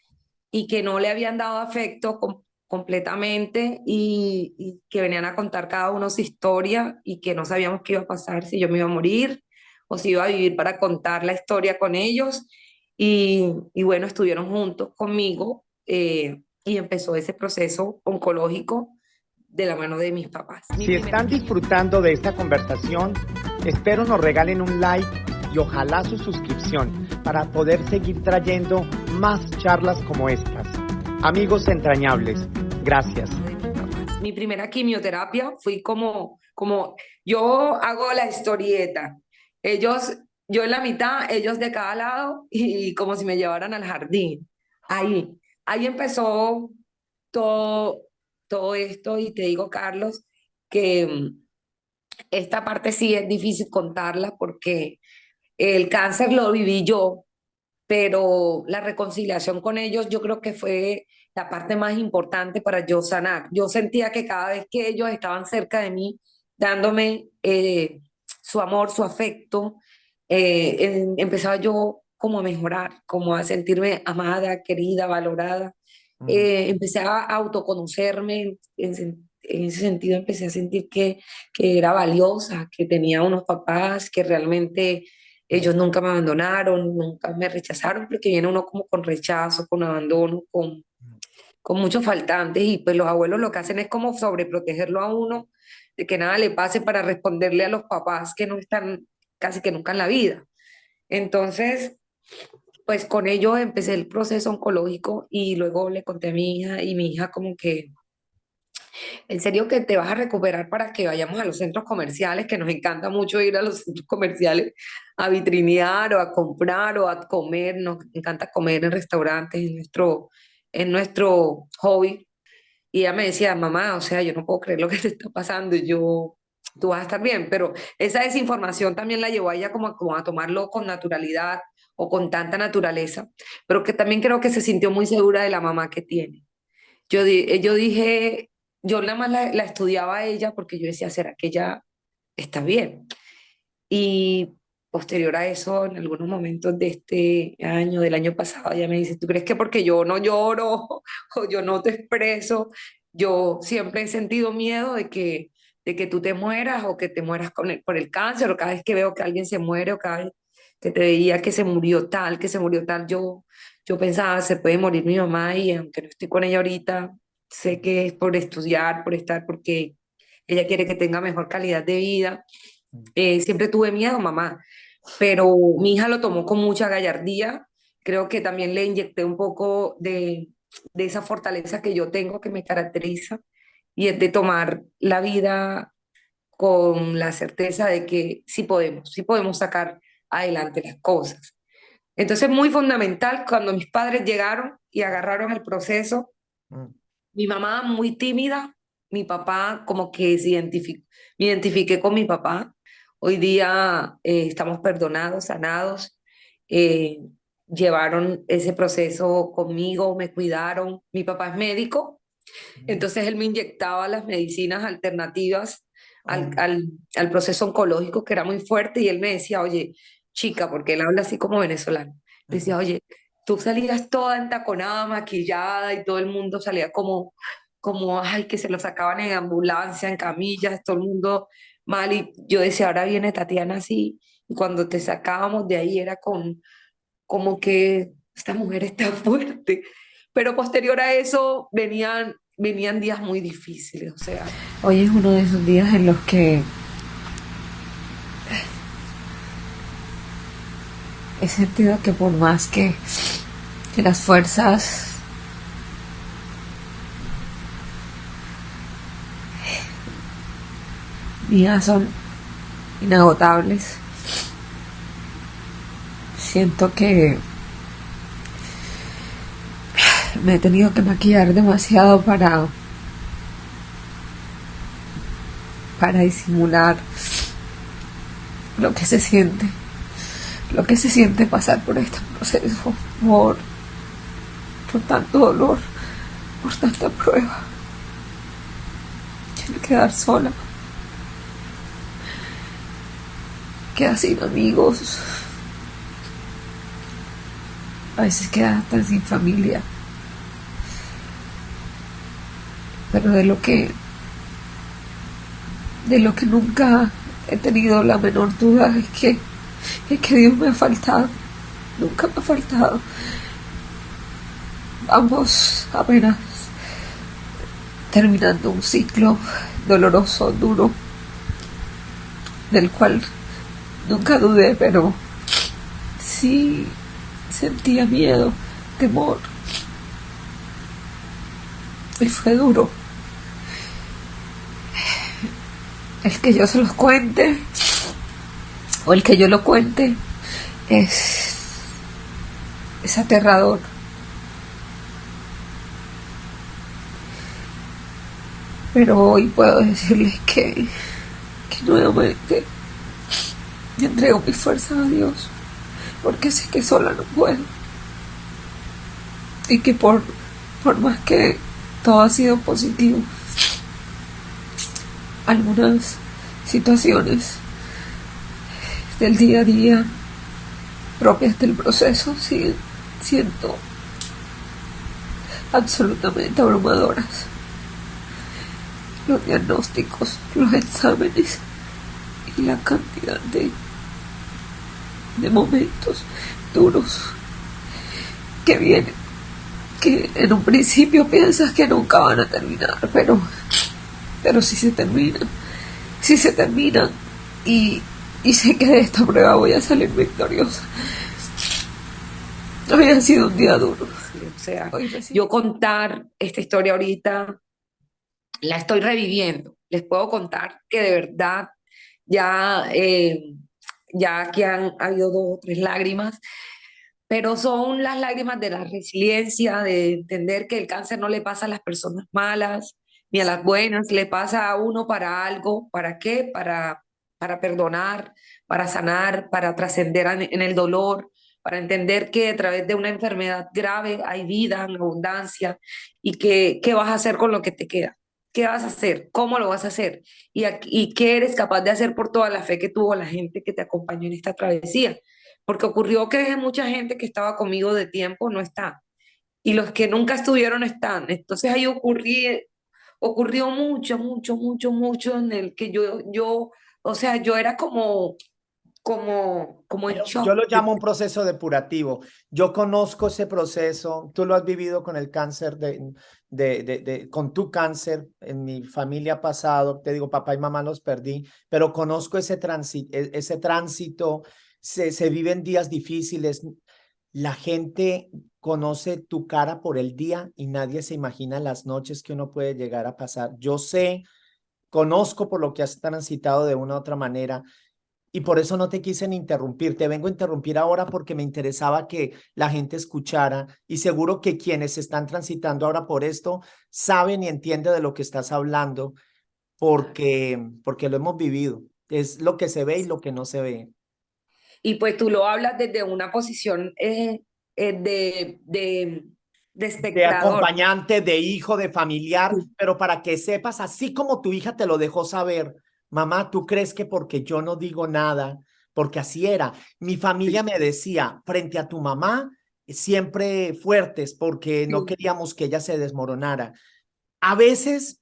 y que no le habían dado afecto completamente y que venían a contar cada uno su historia y que no sabíamos qué iba a pasar, si yo me iba a morir o si iba a vivir para contar la historia con ellos. Y bueno, estuvieron juntos conmigo y empezó ese proceso oncológico de la mano de mis papás. Mi Si primera están quimio. disfrutando de esta conversación, espero nos regalen un like y ojalá su suscripción para poder seguir trayendo más charlas como estas. Amigos entrañables, gracias. De mis papás. Mi primera quimioterapia fui como yo hago la historieta. Ellos, yo en la mitad, ellos de cada lado y como si me llevaran al jardín. Ahí, ahí empezó todo, todo esto y te digo, Carlos, que esta parte sí es difícil contarla porque el cáncer lo viví yo, pero la reconciliación con ellos yo creo que fue la parte más importante para yo sanar. Yo sentía que cada vez que ellos estaban cerca de mí, dándome su amor, su afecto, empezaba yo como a mejorar, como a sentirme amada, querida, valorada. Mm. Empecé a autoconocerme, en ese sentido empecé a sentir que era valiosa, que tenía unos papás que realmente ellos nunca me abandonaron, nunca me rechazaron, porque viene uno como con rechazo, con abandono, con muchos faltantes, y pues los abuelos lo que hacen es como sobreprotegerlo a uno, de que nada le pase para responderle a los papás que no están casi que nunca en la vida. Entonces, pues con ello empecé el proceso oncológico y luego le conté a mi hija y mi hija como que en serio que te vas a recuperar para que vayamos a los centros comerciales, que nos encanta mucho ir a los centros comerciales a vitrinear o a comprar o a comer, nos encanta comer en restaurantes, en nuestro hobby. Y ella me decía, mamá, o sea, yo no puedo creer lo que te está pasando, y yo, tú vas a estar bien, pero esa desinformación también la llevó a ella como a tomarlo con naturalidad o con tanta naturaleza, pero que también creo que se sintió muy segura de la mamá que tiene. Yo dije, yo nada más la estudiaba a ella porque yo decía, ¿será que ella está bien? Y posterior a eso, en algunos momentos de este año, del año pasado, ella me dice, ¿tú crees que porque yo no lloro o yo no te expreso, yo siempre he sentido miedo de que tú te mueras o que te mueras por el cáncer o cada vez que veo que alguien se muere o cada vez que te veía que se murió tal, que se murió tal, yo pensaba, se puede morir mi mamá y aunque no estoy con ella ahorita, sé que es por estudiar, por estar, porque ella quiere que tenga mejor calidad de vida Siempre tuve miedo, mamá, pero mi hija lo tomó con mucha gallardía. Creo que también le inyecté un poco de esa fortaleza que yo tengo, que me caracteriza, y es de tomar la vida con la certeza de que sí podemos sacar adelante las cosas. Entonces, muy fundamental, cuando mis padres llegaron y agarraron el proceso, Mm. mi mamá muy tímida, mi papá como que me identifiqué con mi papá. Hoy día estamos perdonados, sanados. eh, Llevaron ese proceso conmigo, me cuidaron. Mi papá es médico, Mm. entonces él me inyectaba las medicinas alternativas al, Oh. al, al proceso oncológico que era muy fuerte y él me decía, oye, chica, porque él habla así como venezolano, decía, oye, tú salías toda entaconada, maquillada y todo el mundo salía ay, que se lo sacaban en ambulancia, en camillas, todo el mundo mal y yo decía, ahora viene Tatiana así y cuando te sacábamos de ahí era como que esta mujer está fuerte. Pero posterior a eso venían días muy difíciles, o sea, Hoy es uno de esos días en los que he sentido que por más que las fuerzas mías son inagotables, siento que me he tenido que maquillar demasiado para disimular lo que se siente, lo que se siente pasar por este proceso, por tanto dolor, por tanta prueba, el quedar sola, quedar sin amigos, a veces quedar hasta sin familia, pero de lo que nunca he tenido la menor duda es que Dios me ha faltado, nunca me ha faltado. Vamos apenas terminando un ciclo doloroso, duro, del cual nunca dudé, pero sí sentía miedo, temor, y fue duro. El que yo se los cuente, o el que yo lo cuente, es aterrador. Pero hoy puedo decirles que nuevamente me entrego mi fuerza a Dios, porque sé que sola no puedo. Y que por más que todo ha sido positivo, algunas situaciones del día a día propias del proceso siguen siendo absolutamente abrumadoras. Los diagnósticos, los exámenes y la cantidad de momentos duros que vienen, que en un principio piensas que nunca van a terminar, pero sí se terminan y sé que de esta prueba voy a salir victoriosa. Hoy ha sido un día duro. o sea, yo contar esta historia ahorita la estoy reviviendo. Les puedo contar que de verdad ya, ya que han habido 2 o 3 lágrimas, pero son las lágrimas de la resiliencia, de entender que el cáncer no le pasa a las personas malas ni a las buenas, le pasa a uno para algo. ¿Para qué? Para perdonar, para sanar, para trascender en el dolor, para entender que a través de una enfermedad grave hay vida en abundancia y que qué vas a hacer con lo que te queda. ¿Qué vas a hacer? ¿Cómo lo vas a hacer? Y qué eres capaz de hacer por toda la fe que tuvo la gente que te acompañó en esta travesía. Porque ocurrió que mucha gente que estaba conmigo de tiempo no está. Y los que nunca estuvieron están. Entonces ahí ocurrió mucho, mucho, mucho, mucho en el que o sea, yo era como como en Yo shock. lo llamo un proceso depurativo. Yo conozco ese proceso. Tú lo has vivido con el cáncer con tu cáncer. En mi familia pasado, te digo, papá y mamá los perdí, pero conozco ese tránsito. Se viven días difíciles. La gente conoce tu cara por el día y nadie se imagina las noches que uno puede llegar a pasar. Yo sé, conozco por lo que has transitado de una u otra manera y por eso no te quise ni interrumpir. Te vengo a interrumpir ahora porque me interesaba que la gente escuchara y seguro que quienes están transitando ahora por esto saben y entienden de lo que estás hablando porque lo hemos vivido. Es lo que se ve y lo que no se ve. Y pues tú lo hablas desde una posición de De espectador. acompañante, de hijo, de familiar, pero para que sepas, así como tu hija te lo dejó saber, mamá, ¿tú crees que porque yo no digo nada? Porque así era. Mi familia me decía, frente a tu mamá, siempre fuertes, porque no Sí. queríamos que ella se desmoronara. A veces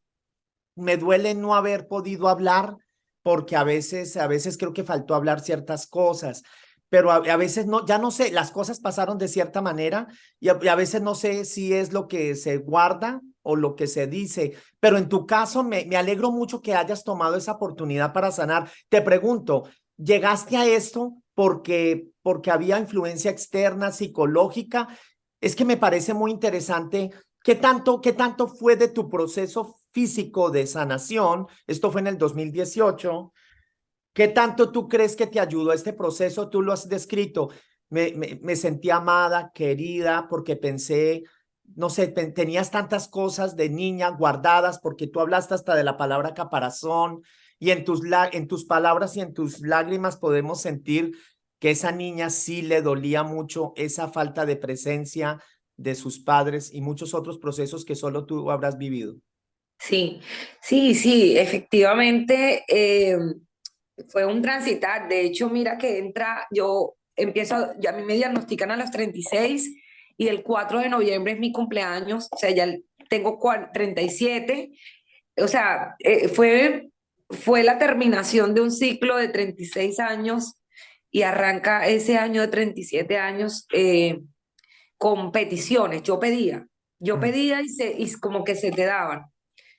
me duele no haber podido hablar porque a veces creo que faltó hablar ciertas cosas, pero a veces no, ya no sé, las cosas pasaron de cierta manera y a veces no sé si es lo que se guarda o lo que se dice, pero en tu caso me alegro mucho que hayas tomado esa oportunidad para sanar. Te pregunto, ¿llegaste a esto porque había influencia externa, psicológica? Es que me parece muy interesante. Qué tanto fue de tu proceso físico de sanación? Esto fue en el 2018. ¿Qué tanto tú crees que te ayudó este proceso? Tú lo has descrito. Me sentí amada, querida, porque pensé, no sé, tenías tantas cosas de niña guardadas, porque tú hablaste hasta de la palabra caparazón, y en tus palabras y en tus lágrimas podemos sentir que esa niña sí le dolía mucho esa falta de presencia de sus padres y muchos otros procesos que solo tú habrás vivido. Sí, sí, sí, efectivamente fue un transitar. De hecho, mira que yo empiezo, ya a mí me diagnostican a los 36 y el 4 de noviembre es mi cumpleaños, o sea, ya tengo 37. O sea, fue la terminación de un ciclo de 36 años y arranca ese año de 37 años con peticiones. Yo Mm, pedía y como que se te daban.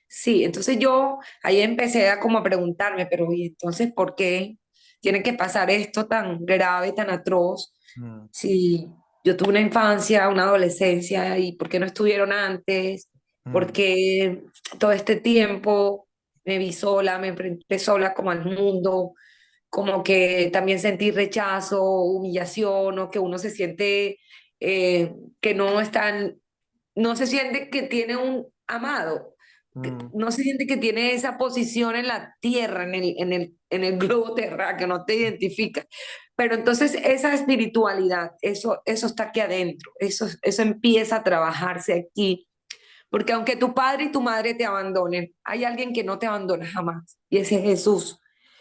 Sí, entonces yo ahí empecé a como a preguntarme, pero ¿y entonces por qué tiene que pasar esto tan grave, tan atroz? mm, Si yo tuve una infancia, una adolescencia, ¿y por qué no estuvieron antes? ¿Por mm, qué todo este tiempo me vi sola, me enfrenté sola como al mundo? Como que también sentí rechazo, humillación, o que uno se siente que no están, no se siente que tiene un amado, mm, no se siente que tiene esa posición en la tierra, en el globo terráqueo, que no te identifica. Pero entonces esa espiritualidad, eso está aquí adentro, eso empieza a trabajarse aquí. Porque aunque tu padre y tu madre te abandonen, hay alguien que no te abandona jamás, y ese es Jesús.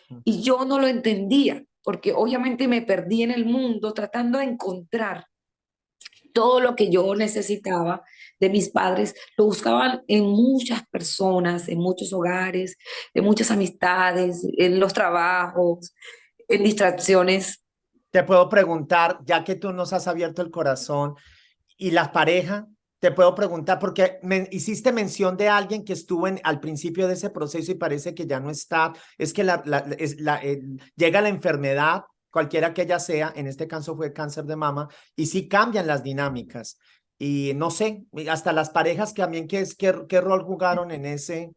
mm. Y yo no lo entendía, porque obviamente me perdí en el mundo tratando de encontrar todo lo que yo necesitaba de mis padres. Lo buscaban en muchas personas, en muchos hogares, en muchas amistades, en los trabajos, en distracciones. Te puedo preguntar, ya que tú nos has abierto el corazón y la pareja, te puedo preguntar, porque me hiciste mención de alguien que estuvo al principio de ese proceso y parece que ya no está. Es que llega la enfermedad, cualquiera que ella sea, en este caso fue cáncer de mama, y sí cambian las dinámicas. Y no sé, hasta las parejas que también, ¿qué rol jugaron en ese?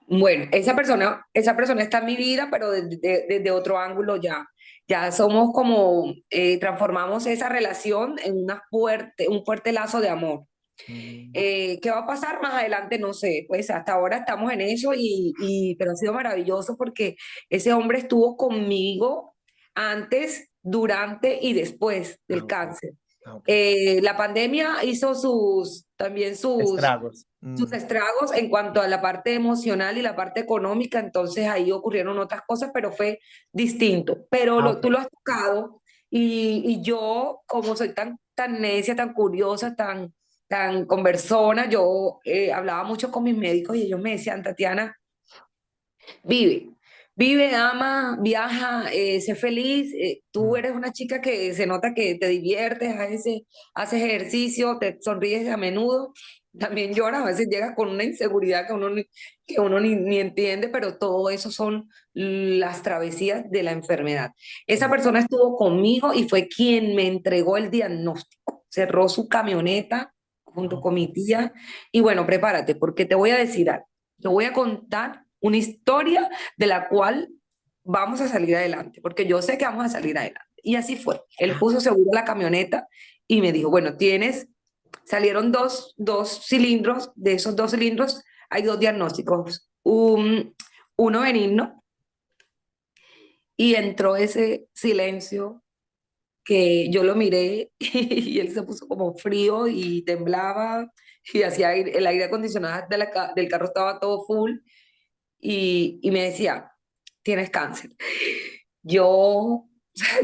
Bueno, esa persona está en mi vida, pero desde otro ángulo ya. Ya somos como, transformamos esa relación en un fuerte lazo de amor. Mm, ¿Qué va a pasar más adelante? No sé, pues hasta ahora estamos en eso pero ha sido maravilloso porque ese hombre estuvo conmigo antes, durante y después ah, del ok, cáncer. ah, ok. La pandemia hizo también Estragos. sus Mm, estragos en cuanto a la parte emocional y la parte económica, entonces ahí ocurrieron otras cosas, pero fue distinto. Pero ah, tú ok. lo has tocado y yo, como soy tan necia, tan curiosa, tan conversona, yo hablaba mucho con mis médicos y ellos me decían, Tatiana, vive, Vive, ama, viaja, sé feliz. Tú Mm. eres una chica que se nota que te diviertes, haces ejercicio, te sonríes a menudo, también lloras, a veces llegas con una inseguridad que uno ni entiende, pero todo eso son las travesías de la enfermedad. Esa Mm. persona estuvo conmigo y fue quien me entregó el diagnóstico. Cerró su camioneta junto Ah, con mi tía y bueno, prepárate porque te voy a decir algo. Te voy a contar una historia de la cual vamos a salir adelante, porque yo sé que vamos a salir adelante. Y así fue. Él ah, puso seguro la camioneta y me dijo, bueno, salieron dos cilindros, de esos dos cilindros hay dos diagnósticos, uno benigno y entró ese silencio que yo lo miré y él se puso como frío y temblaba y el aire acondicionado del carro estaba todo full y me decía, tienes cáncer. Yo,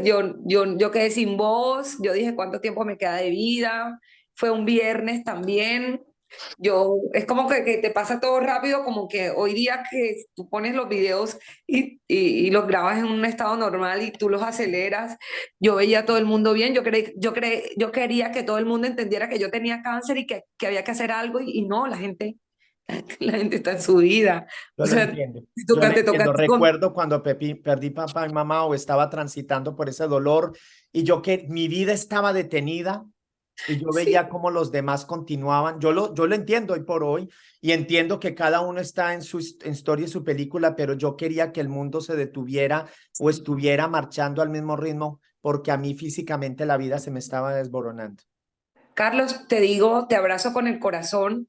yo quedé sin voz, yo dije, ¿cuánto tiempo me queda de vida? Fue un viernes también. Es como que te pasa todo rápido, como que hoy día que tú pones los videos y los grabas en un estado normal y tú los aceleras, yo veía a todo el mundo bien, yo quería que todo el mundo entendiera que yo tenía cáncer y que había que hacer algo y no, la gente está en su vida. O yo lo sea, entiendo. Yo lo te toca a entiendo. ti con. Recuerdo cuando perdí papá y mamá o estaba transitando por ese dolor y yo que mi vida estaba detenida y yo Sí. veía cómo los demás continuaban. Yo lo entiendo hoy por hoy y entiendo que cada uno está en su historia y su película, pero yo quería que el mundo se detuviera o estuviera marchando al mismo ritmo porque a mí físicamente la vida se me estaba desboronando. Carlos, te digo, te abrazo con el corazón.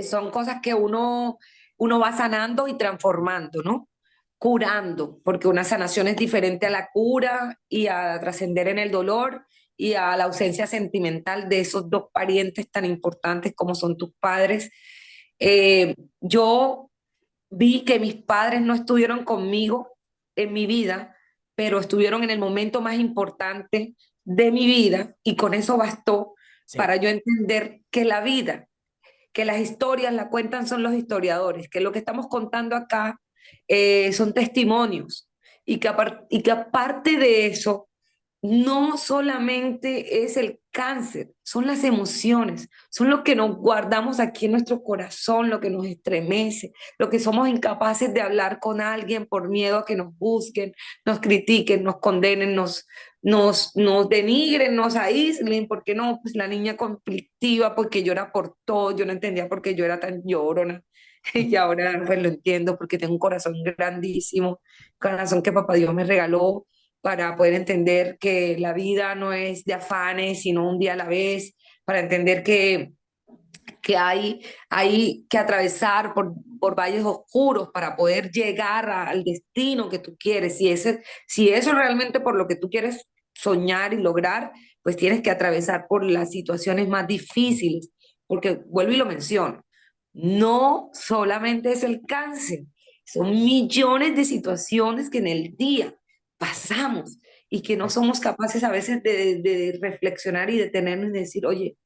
Son cosas que uno va sanando y transformando, ¿no? Curando, porque una sanación es diferente a la cura y a trascender en el dolor y a la ausencia sentimental de esos dos parientes tan importantes como son tus padres. Yo vi que mis padres no estuvieron conmigo en mi vida, pero estuvieron en el momento más importante de mi vida y con eso bastó Sí. para yo entender que la vida, que las historias la cuentan son los historiadores, que lo que estamos contando acá son testimonios y que aparte de eso, no solamente es el cáncer, son las emociones, son lo que nos guardamos aquí en nuestro corazón, lo que nos estremece, lo que somos incapaces de hablar con alguien por miedo a que nos busquen, nos critiquen, nos condenen, nos denigren, nos aíslen, porque no, pues la niña conflictiva, porque llora por todo, yo no entendía por qué yo era tan llorona. Y ahora pues lo entiendo porque tengo un corazón grandísimo, corazón que papá Dios me regaló para poder entender que la vida no es de afanes, sino un día a la vez, para entender que hay que atravesar por valles oscuros para poder llegar al destino que tú quieres. Si eso es realmente por lo que tú quieres soñar y lograr, pues tienes que atravesar por las situaciones más difíciles, porque vuelvo y lo menciono, no solamente es el cáncer, son millones de situaciones que en el día pasamos y que no somos capaces a veces de reflexionar y detenernos y decir, oye,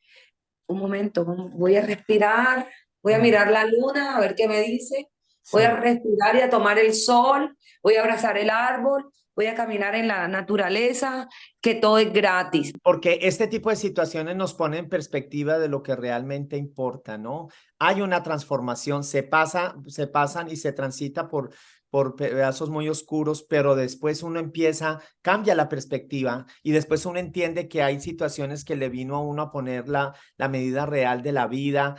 un momento, voy a respirar, voy a Mm. mirar la luna, a ver qué me dice, voy a Sí. respirar y a tomar el sol, voy a abrazar el árbol, voy a caminar en la naturaleza, que todo es gratis. Porque este tipo de situaciones nos pone en perspectiva de lo que realmente importa, ¿no? Hay una transformación, se pasan y se transita por pedazos muy oscuros, pero después uno empieza, cambia la perspectiva y después uno entiende que hay situaciones que le vino a uno a poner la medida real de la vida,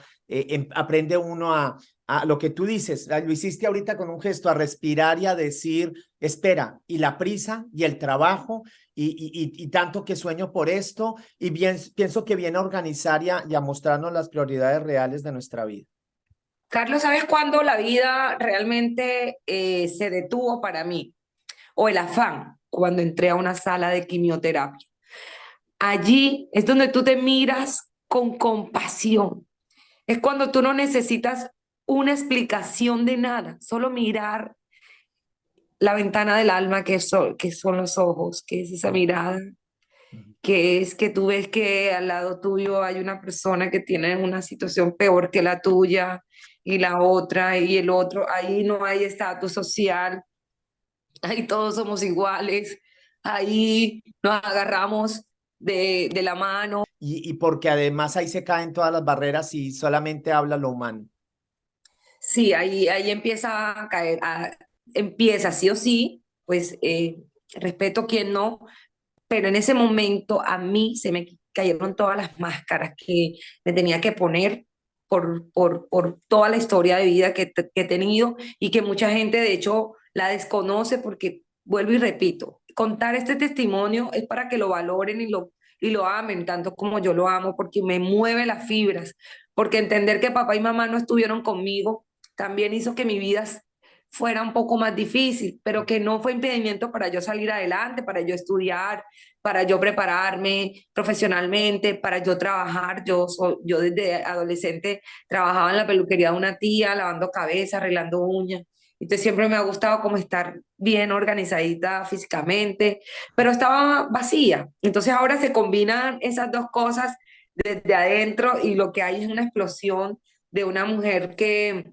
aprende uno a lo que tú dices, lo hiciste ahorita con un gesto, a respirar y a decir, espera, y la prisa y el trabajo y tanto que sueño por esto y pienso que viene a organizar y a mostrarnos las prioridades reales de nuestra vida. Carlos, ¿sabes cuándo la vida realmente se detuvo para mí? O el afán, cuando entré a una sala de quimioterapia. Allí es donde tú te miras con compasión. Es cuando tú no necesitas una explicación de nada, solo mirar la ventana del alma que son los ojos, que es esa mirada, que es que tú ves que al lado tuyo hay una persona que tiene una situación peor que la tuya y la otra y el otro, ahí no hay estatus social, ahí todos somos iguales, ahí nos agarramos de la mano. Y porque además ahí se caen todas las barreras y solamente habla lo humano. Sí, ahí empieza a caer, empieza sí o sí, pues respeto quien no, pero en ese momento a mí se me cayeron todas las máscaras que me tenía que poner por toda la historia de vida que he tenido y que mucha gente de hecho la desconoce porque, vuelvo y repito, contar este testimonio es para que lo valoren y lo amen tanto como yo lo amo, porque me mueve las fibras, porque entender que papá y mamá no estuvieron conmigo también hizo que mi vida fuera un poco más difícil, pero que no fue impedimento para yo salir adelante, para yo estudiar, para yo prepararme profesionalmente, para yo trabajar. Yo desde adolescente trabajaba en la peluquería de una tía, lavando cabeza, arreglando uñas. Entonces siempre me ha gustado como estar bien organizadita físicamente, pero estaba vacía. Entonces ahora se combinan esas dos cosas desde adentro y lo que hay es una explosión de una mujer que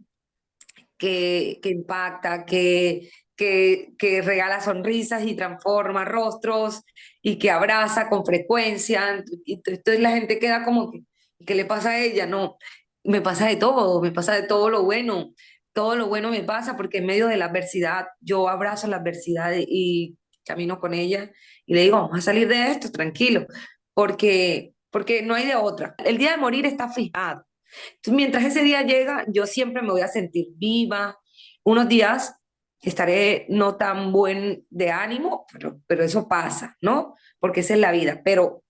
impacta, que regala sonrisas y transforma rostros y que abraza con frecuencia. Y entonces la gente queda como que, ¿qué le pasa a ella? No, me pasa de todo lo bueno me pasa porque en medio de la adversidad yo abrazo la adversidad y camino con ella y le digo, vamos a salir de esto, tranquilo, porque no hay de otra. El día de morir está fijado. Entonces, mientras ese día llega, yo siempre me voy a sentir viva. Unos días estaré no tan buen de ánimo, pero eso pasa, ¿no? Porque esa es la vida. Pero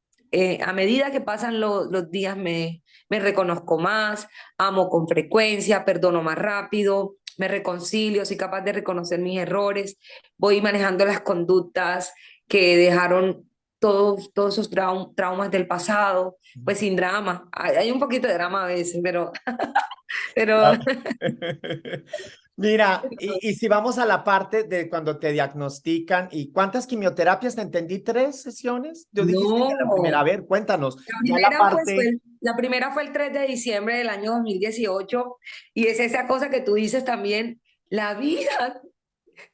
a medida que pasan los días me reconozco más, amo con frecuencia, perdono más rápido, me reconcilio, soy capaz de reconocer mis errores, voy manejando las conductas que dejaron todos esos traumas del pasado, pues sin drama. Hay un poquito de drama a veces, pero Claro. Mira, y si vamos a la parte de cuando te diagnostican y cuántas quimioterapias, te entendí, 3 sesiones. Yo dijiste que la primera, a no. ver, cuéntanos, ya la parte, La primera fue el 3 de diciembre del año 2018 y es esa cosa que tú dices también, la vida,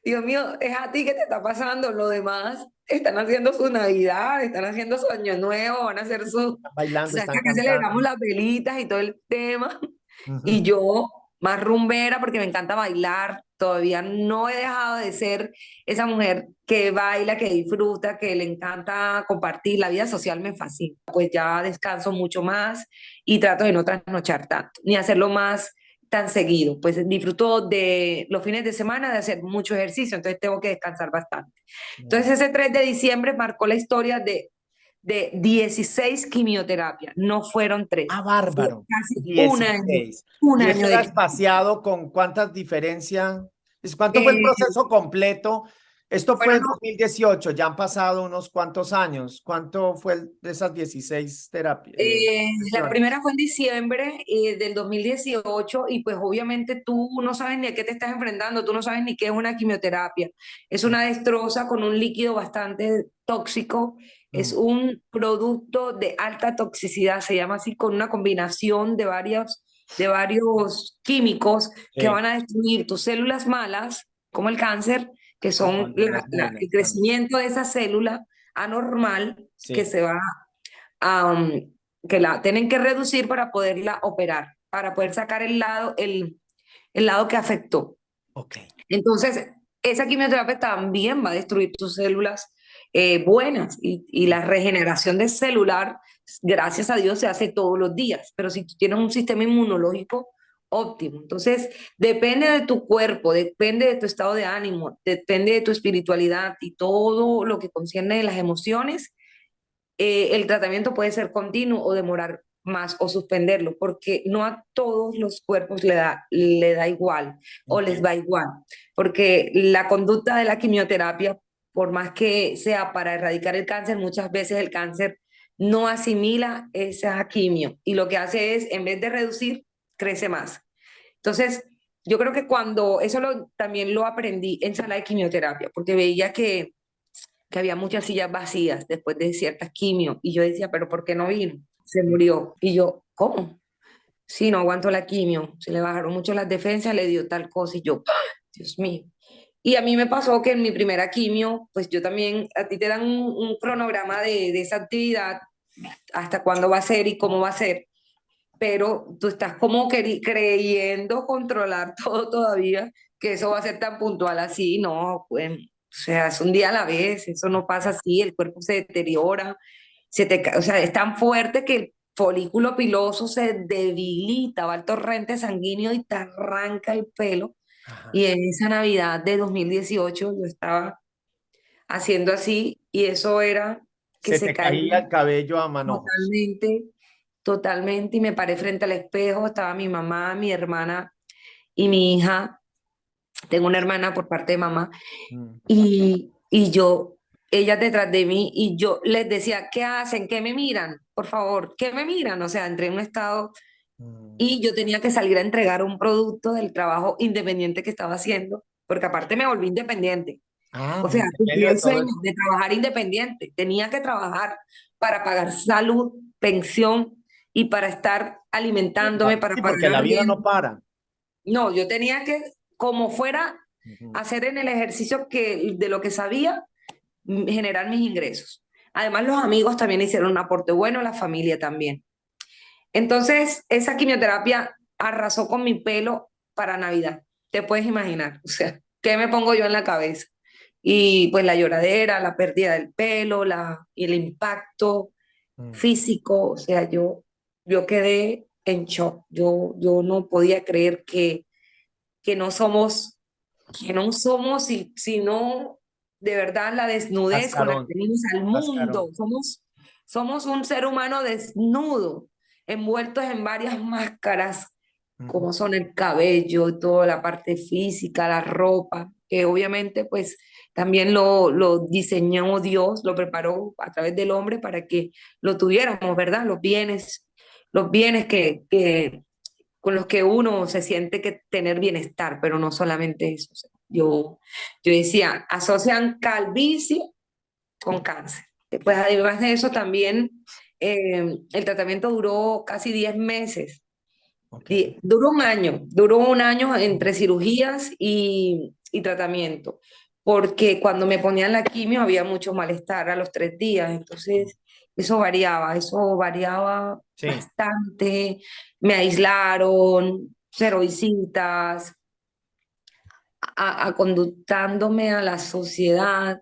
Dios mío, es a ti que te está pasando, lo demás están haciendo su Navidad, están haciendo su Año Nuevo, van a hacer su... están bailando, ¿Sabes que están acá celebramos cantando. las velitas y todo el tema? Y Ujú. yo, más rumbera, porque me encanta bailar, todavía no he dejado de ser esa mujer que baila, que disfruta, que le encanta compartir. La vida social me fascina. Pues ya descanso mucho más y trato de no trasnochar tanto, ni hacerlo más tan seguido. Pues disfruto de los fines de semana de hacer mucho ejercicio, entonces tengo que descansar bastante. Entonces ese 3 de diciembre marcó la historia de 16 quimioterapias, no fueron tres, Ah, fue bárbaro. casi 16. un ¿Y eso año era de espaciado con cuántas diferencias? ¿Cuánto fue el eh, proceso completo? Esto fue fueron en 2018, ya han pasado unos cuantos años. ¿Cuánto fue de esas 16 terapias, la sesiones? primera fue en diciembre del 2018 y pues obviamente tú no sabes ni a qué te estás enfrentando, tú no sabes ni qué es una quimioterapia. Es una destroza con un líquido bastante tóxico, es Mm, un producto de alta toxicidad, se llama así, con una combinación de varios químicos que sí, van a destruir tus células malas, como el cáncer, que son con las el buenas también. crecimiento de esa célula anormal que Sí, se va am, que la tienen que reducir para poderla operar, para poder sacar el lado que afectó. ok. Entonces, esa quimioterapia también va a destruir tus células buenas y la regeneración de celular, gracias a Dios, se hace todos los días, pero si tú tienes un sistema inmunológico óptimo, entonces depende de tu cuerpo, depende de tu estado de ánimo, depende de tu espiritualidad y todo lo que concierne las emociones, el tratamiento puede ser continuo o demorar más o suspenderlo, porque no a todos los cuerpos le da igual o les Entiendo. va igual, porque la conducta de la quimioterapia, por más que sea para erradicar el cáncer, muchas veces el cáncer no asimila esa quimio y lo que hace es, en vez de reducir, crece más. Entonces, yo creo que también lo aprendí en sala de quimioterapia, porque veía que que había muchas sillas vacías después de ciertas quimio. Y yo decía, pero ¿por qué no vino? Se murió. Y yo, ¿cómo? Sí, no aguanto la quimio. Se le bajaron mucho las defensas, le dio tal cosa. Y yo, ¡ah! Dios mío. Y a mí me pasó que en mi primera quimio, pues yo también, a ti te dan un cronograma de esa actividad, hasta cuándo va a ser y cómo va a ser, pero tú estás como creyendo controlar todo todavía, que eso va a ser tan puntual así, no, pues, o sea, es un día a la vez, eso no pasa así, el cuerpo se deteriora, o sea, es tan fuerte que el folículo piloso se debilita, va al torrente sanguíneo y te arranca el pelo. Ajá. Y en esa Navidad de 2018 yo estaba haciendo así y eso era que Se se te caía caía el cabello a manojos. totalmente, totalmente y me paré frente al espejo, estaba mi mamá, mi hermana y mi hija, tengo una hermana por parte de mamá Mm, y yo, ellas detrás de mí y yo les decía, ¿qué hacen? ¿Qué me miran? Por favor, ¿qué me miran? O sea, entré en un estado mm. y yo tenía que salir a entregar un producto del trabajo independiente que estaba haciendo, porque aparte me volví independiente. Ah, O sea, en cumplí medio de el todo sueño eso. de trabajar independiente. Tenía que trabajar para pagar salud, pensión y para estar alimentándome, para Sí, pagar porque la vida no arriendo. para. No, yo tenía que, como fuera, Ujú. hacer en el ejercicio de lo que sabía, generar mis ingresos. Además, los amigos también hicieron un aporte bueno, la familia también. Entonces, esa quimioterapia arrasó con mi pelo para Navidad. Te puedes imaginar, o sea, ¿qué me pongo yo en la cabeza? Y pues la lloradera, la pérdida del pelo, y el impacto Mm. físico, o sea, yo quedé en shock. Yo no podía creer que no somos, que no somos, sino de verdad la desnudez con la que Cascarón, venimos al mundo. cascarón. Somos un ser humano desnudo, envueltos en varias máscaras, Ujú. como son el cabello, toda la parte física, la ropa, que obviamente pues también lo diseñó Dios, lo preparó a través del hombre para que lo tuviéramos, ¿verdad? Los bienes con los que uno se siente que tener bienestar, pero no solamente eso. O sea, yo decía, asocian calvicie con cáncer. Pues además de eso también el tratamiento duró casi 10 meses. Ok. Duró un año entre cirugías y tratamiento, porque cuando me ponían la quimio había mucho malestar a los 3 días, entonces eso variaba Sí. bastante, me aislaron, cero visitas, conductándome a la sociedad,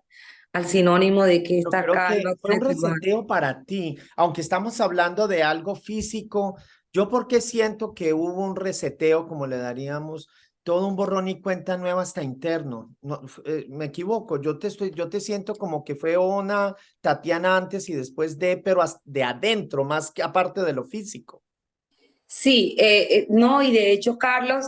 al sinónimo de que Yo está creo acá, que el fue otro un lugar. reseteo para ti, aunque estamos hablando de algo físico. Yo porque siento que hubo un reseteo, como le daríamos, todo un borrón y cuenta nueva hasta interno. No, me equivoco, yo te siento como que fue una Tatiana antes y después de, pero de adentro, más que aparte de lo físico. Sí, no, y de hecho, Carlos,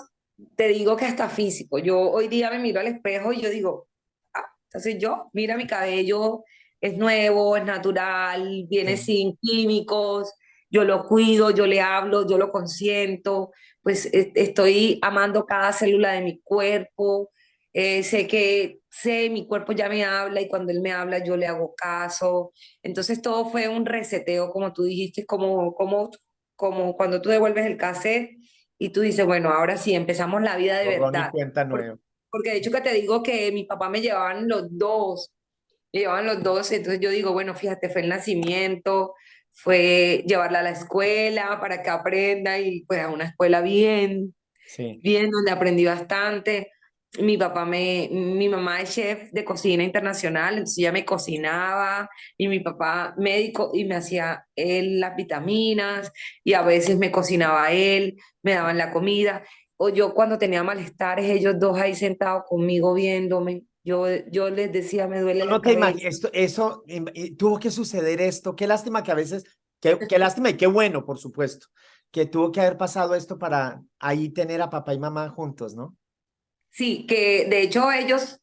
te digo que hasta físico. Yo hoy día me miro al espejo y yo digo, ah, entonces yo, mira mi cabello, es nuevo, es natural, viene Sí. sin químicos, yo lo cuido, yo le hablo, yo lo consiento, pues estoy amando cada célula de mi cuerpo, sé, mi cuerpo ya me habla y cuando él me habla yo le hago caso. Entonces todo fue un reseteo, como tú dijiste, como cuando tú devuelves el cassette y tú dices, bueno, ahora sí, empezamos la vida de Borrón y verdad. cuenta Por- nueva. Porque de hecho que te digo que mi papá me llevaban los dos, entonces yo digo, bueno, fíjate, fue el nacimiento, fue llevarla a la escuela para que aprenda y pues a una escuela bien, Sí. bien, donde aprendí bastante. Mi mamá es chef de cocina internacional, entonces ella me cocinaba y mi papá médico y me hacía él las vitaminas y a veces me cocinaba él, me daban la comida. O yo cuando tenía malestares, ellos dos ahí sentados conmigo viéndome, yo les decía, me duele Tú la no te cabeza. imaginas, tuvo que suceder esto. Qué lástima que a veces, qué lástima y qué bueno, por supuesto, que tuvo que haber pasado esto para ahí tener a papá y mamá juntos, ¿no? Sí, que de hecho ellos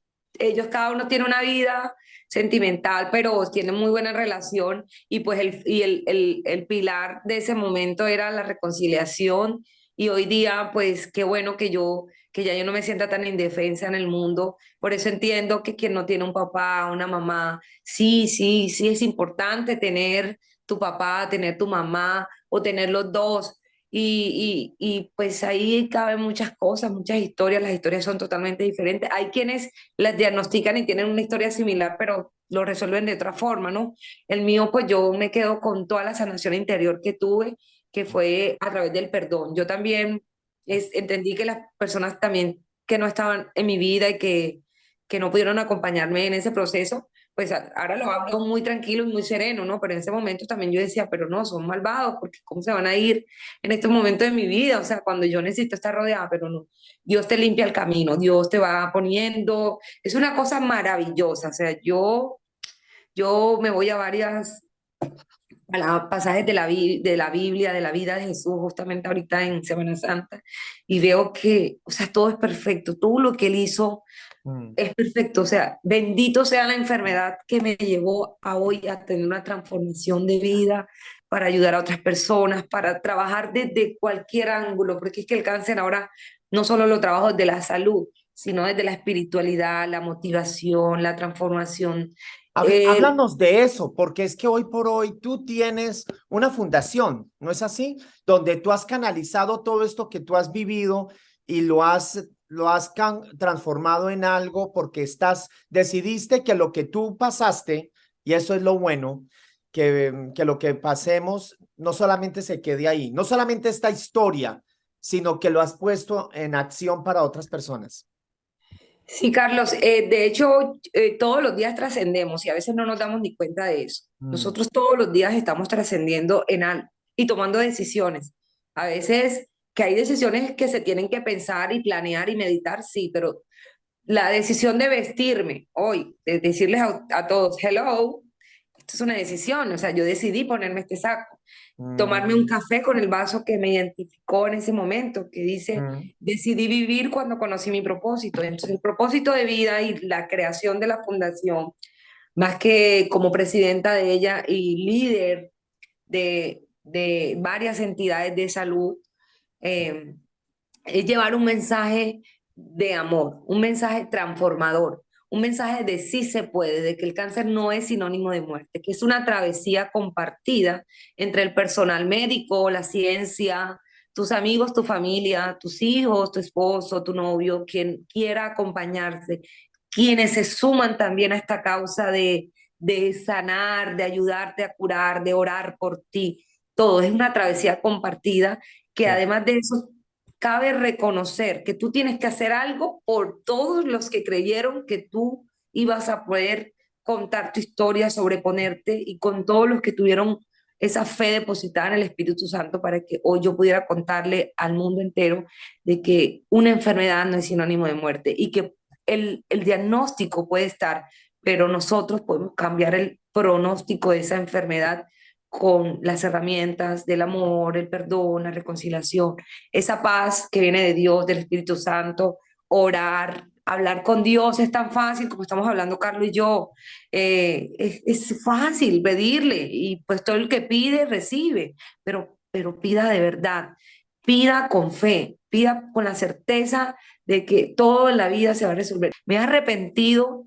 cada uno tiene una vida sentimental, pero tienen muy buena relación y pues el pilar de ese momento era la reconciliación Y hoy día, pues qué bueno que ya yo no me sienta tan indefensa en el mundo. Por eso entiendo que quien no tiene un papá, una mamá, sí, sí, sí es importante tener tu papá, tener tu mamá o tener los dos. Y pues ahí caben muchas cosas, muchas historias, las historias son totalmente diferentes. Hay quienes las diagnostican y tienen una historia similar, pero lo resuelven de otra forma, ¿no? El mío, pues yo me quedo con toda la sanación interior que tuve, que fue a través del perdón. Yo también entendí que las personas también que no estaban en mi vida y que no pudieron acompañarme en ese proceso, pues ahora lo hablo muy tranquilo y muy sereno, ¿no? Pero en ese momento también yo decía, pero no, son malvados, porque ¿cómo se van a ir en este momento de mi vida? O sea, cuando yo necesito estar rodeada, pero no, Dios te limpia el camino, Dios te va poniendo, es una cosa maravillosa, o sea, yo me voy a varias pasajes de de la Biblia, de la vida de Jesús, justamente ahorita en Semana Santa, y veo que, o sea, todo es perfecto, todo lo que él hizo Mm. es perfecto, o sea, bendito sea la enfermedad que me llevó a hoy a tener una transformación de vida, para ayudar a otras personas, para trabajar desde cualquier ángulo, porque es que el cáncer ahora no solo lo trabajo desde la salud, sino desde la espiritualidad, la motivación, la transformación. Háblanos de eso, porque es que hoy por hoy tú tienes una fundación, ¿no es así? Donde tú has canalizado todo esto que tú has vivido y lo has transformado en algo porque decidiste que lo que tú pasaste, y eso es lo bueno, que lo que pasemos no solamente se quede ahí, no solamente esta historia, sino que lo has puesto en acción para otras personas. Sí, Carlos, de hecho, todos los días trascendemos y a veces no nos damos ni cuenta de eso. Mm. Nosotros todos los días estamos trascendiendo en algo y tomando decisiones. A veces que hay decisiones que se tienen que pensar y planear y meditar, sí, pero la decisión de vestirme hoy, de decirles a todos, hello, esto es una decisión, o sea, yo decidí ponerme este saco, tomarme un Mm. café con el vaso que me identificó en ese momento, que dice, Mm. decidí vivir cuando conocí mi propósito. Entonces, el propósito de vida y la creación de la fundación, más que como presidenta de ella y líder de varias entidades de salud, eh, es llevar un mensaje de amor, un mensaje transformador, un mensaje de sí se puede, de que el cáncer no es sinónimo de muerte, que es una travesía compartida entre el personal médico, la ciencia, tus amigos, tu familia, tus hijos, tu esposo, tu novio, quien quiera acompañarse, quienes se suman también a esta causa de sanar, de ayudarte a curar, de orar por ti. Todo es una travesía compartida que Sí. además de eso cabe reconocer que tú tienes que hacer algo por todos los que creyeron que tú ibas a poder contar tu historia, sobreponerte y con todos los que tuvieron esa fe depositada en el Espíritu Santo para que hoy yo pudiera contarle al mundo entero de que una enfermedad no es sinónimo de muerte y que el diagnóstico puede estar, pero nosotros podemos cambiar el pronóstico de esa enfermedad con las herramientas del amor, el perdón, la reconciliación, esa paz que viene de Dios, del Espíritu Santo, orar, hablar con Dios es tan fácil como estamos hablando Carlos y yo. Es fácil pedirle y pues todo el que pide recibe, pero pida de verdad, pida con fe, pida con la certeza de que todo en la vida se va a resolver. Me he arrepentido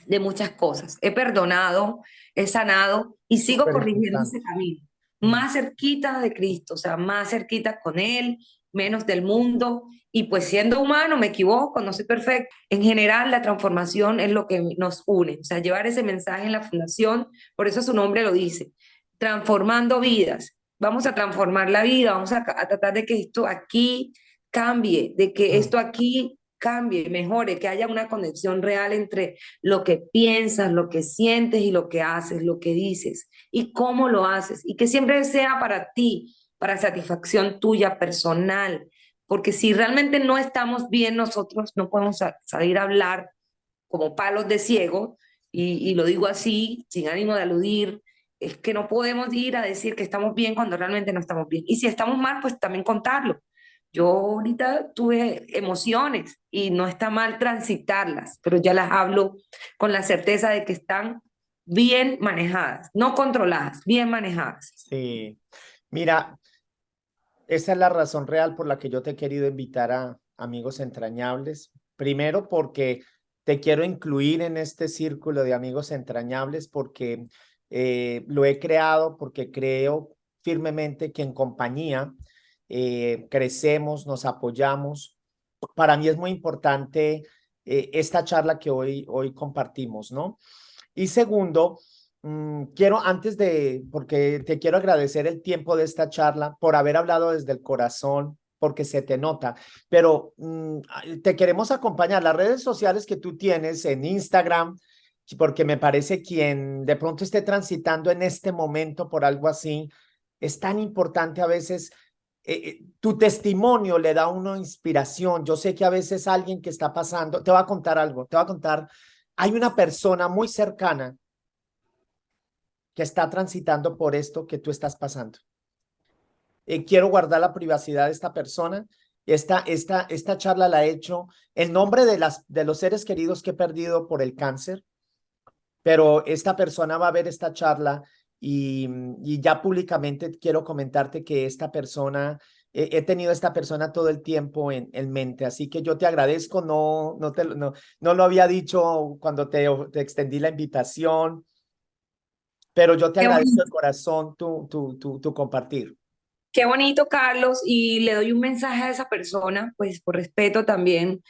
de muchas cosas. He perdonado, he sanado y sigo Súper corrigiendo ese importante. camino. Mm. Más cerquita de Cristo, o sea, más cerquita con Él, menos del mundo. Y pues siendo humano, me equivoco, no soy perfecto. En general, la transformación es lo que nos une, o sea, llevar ese mensaje en la fundación, por eso su nombre lo dice, transformando vidas. Vamos a transformar la vida, vamos a tratar de que esto aquí cambie, de que Mm. esto aquí cambie, mejore, que haya una conexión real entre lo que piensas, lo que sientes y lo que haces, lo que dices y cómo lo haces y que siempre sea para ti, para satisfacción tuya personal, porque si realmente no estamos bien nosotros no podemos salir a hablar como palos de ciego y lo digo así, sin ánimo de aludir. Es que no podemos ir a decir que estamos bien cuando realmente no estamos bien. Y si estamos mal, pues también contarlo. Yo ahorita tuve emociones y no está mal transitarlas, pero ya las hablo con la certeza de que están bien manejadas, no controladas, bien manejadas. Sí. Mira, esa es la razón real por la que yo te he querido invitar a Amigos Entrañables. Primero, porque te quiero incluir en este círculo de amigos entrañables, porque lo he creado, porque creo firmemente que en compañía crecemos, nos apoyamos. Para mí es muy importante esta charla que hoy compartimos, ¿no? Y segundo, quiero porque te quiero agradecer el tiempo de esta charla, por haber hablado desde el corazón, porque se te nota, pero te queremos acompañar. Las redes sociales que tú tienes en Instagram, porque me parece quien de pronto esté transitando en este momento por algo así, es tan importante a veces. Tu testimonio le da a uno inspiración. Yo sé que a veces alguien que está pasando, te va a contar algo, te va a contar, hay una persona muy cercana que está transitando por esto que tú estás pasando. Quiero guardar la privacidad de esta persona. Esta charla la he hecho en nombre de los seres queridos que he perdido por el cáncer, pero esta persona va a ver esta charla y ya públicamente quiero comentarte que esta persona, he tenido a esta persona todo el tiempo en mente, así que yo te agradezco, no lo había dicho cuando te extendí la invitación, pero yo te Qué agradezco bonito. de corazón tu compartir. Qué bonito, Carlos, y le doy un mensaje a esa persona, pues por respeto también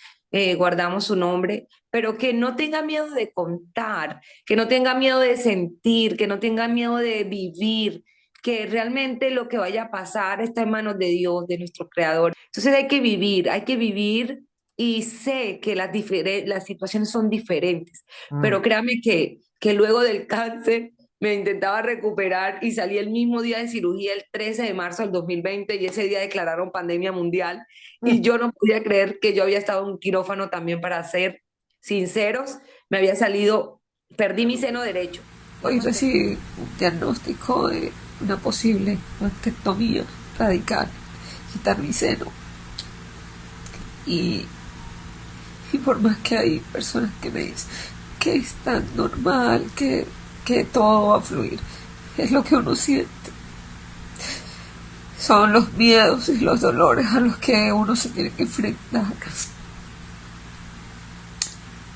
guardamos su nombre, pero que no tenga miedo de contar, que no tenga miedo de sentir, que no tenga miedo de vivir, que realmente lo que vaya a pasar está en manos de Dios, de nuestro Creador. Entonces hay que vivir y sé que las situaciones son diferentes, pero Mm. créame que luego del cáncer me intentaba recuperar y salí el mismo día de cirugía, el 13 de marzo del 2020, y ese día declararon pandemia mundial y yo no podía creer que yo había estado en un quirófano también. Para ser sinceros, me había salido, perdí mi seno derecho. Hoy recibí un diagnóstico de una posible mastectomía radical, quitar mi seno. Y, y por más que hay personas que me dicen que es tan normal, que todo va a fluir, es lo que uno siente. Son los miedos y los dolores a los que uno se tiene que enfrentar.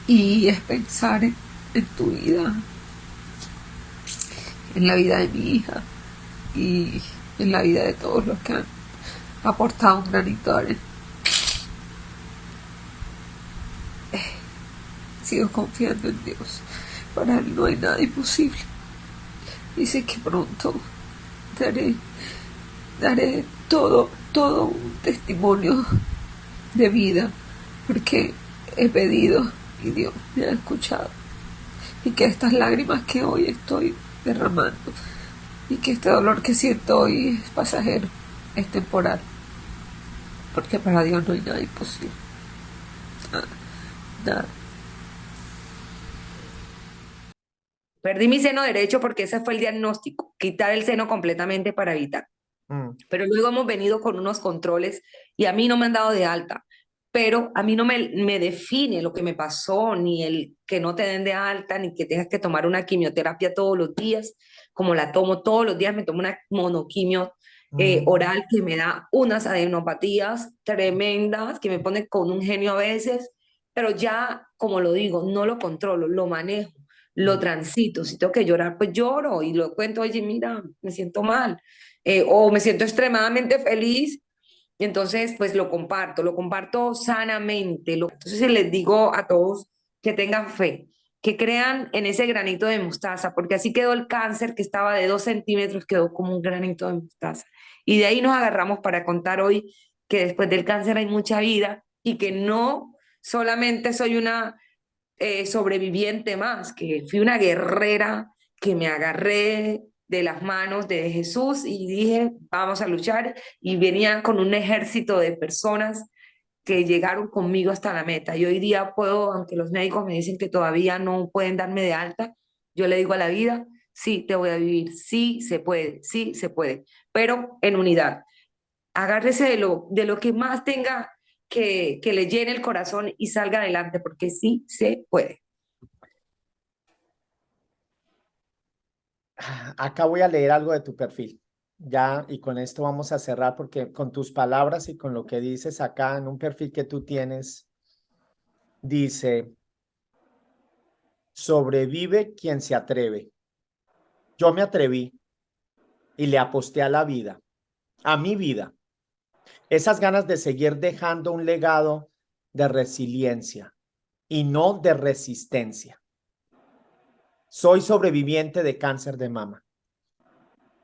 Y es pensar en tu vida, en la vida de mi hija y en la vida de todos los que han aportado un granito de arena. Sigo confiando en Dios. Para Él no hay nada imposible. Y sé que pronto daré todo un testimonio de vida, porque he pedido y Dios me ha escuchado. Y que estas lágrimas que hoy estoy derramando y que este dolor que siento hoy es pasajero, es temporal, porque para Dios no hay nada imposible. Nada, nada. Perdí mi seno derecho porque ese fue el diagnóstico, quitar el seno completamente para evitar. Mm. Pero luego hemos venido con unos controles y a mí no me han dado de alta, pero a mí no me define lo que me pasó, ni el que no te den de alta, ni que tengas que tomar una quimioterapia todos los días, como la tomo todos los días. Me tomo una monoquimio Mm. oral que me da unas adenopatías tremendas, que me pone con un genio a veces, pero ya, como lo digo, no lo controlo, lo manejo, lo Mm. transito. Si tengo que llorar, pues lloro y lo cuento, oye, mira, me siento mal, o me siento extremadamente feliz, y entonces pues lo comparto sanamente. Entonces les digo a todos que tengan fe, que crean en ese granito de mostaza, porque así quedó el cáncer que estaba de 2 centímetros, quedó como un granito de mostaza. Y de ahí nos agarramos para contar hoy que después del cáncer hay mucha vida y que no solamente soy una sobreviviente más, que fui una guerrera, que me agarré de las manos de Jesús y dije, vamos a luchar. Y venía con un ejército de personas que llegaron conmigo hasta la meta. Y hoy día puedo, aunque los médicos me dicen que todavía no pueden darme de alta, yo le digo a la vida, sí, te voy a vivir, sí se puede, pero en unidad. Agárrese de lo que más tenga que le llene el corazón y salga adelante, porque sí se puede. Acá voy a leer algo de tu perfil. Ya, y con esto vamos a cerrar porque con tus palabras y con lo que dices acá en un perfil que tú tienes, dice, sobrevive quien se atreve. Yo me atreví y le aposté a la vida, a mi vida. Esas ganas de seguir dejando un legado de resiliencia y no de resistencia. Soy sobreviviente de cáncer de mama.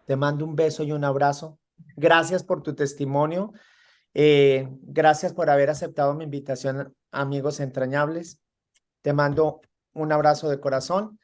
Te mando un beso y un abrazo. Gracias por tu testimonio. Gracias por haber aceptado mi invitación, amigos entrañables. Te mando un abrazo de corazón.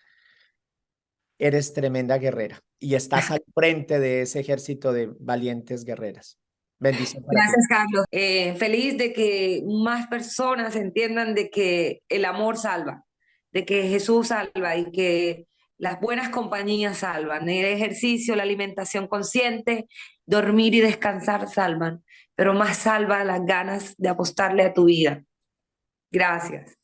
Eres tremenda guerrera y estás al frente de ese ejército de valientes guerreras. Bendición para ti. Gracias, Carlos. Feliz de que más personas entiendan de que el amor salva, de que Jesús salva y que las buenas compañías salvan. El ejercicio, la alimentación consciente, dormir y descansar salvan, pero más salva las ganas de apostarle a tu vida. Gracias.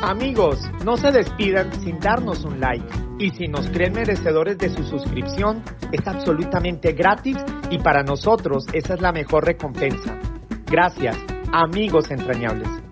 Amigos, no se despidan sin darnos un like. Y si nos creen merecedores de su suscripción, es absolutamente gratis y para nosotros esa es la mejor recompensa. Gracias, amigos entrañables.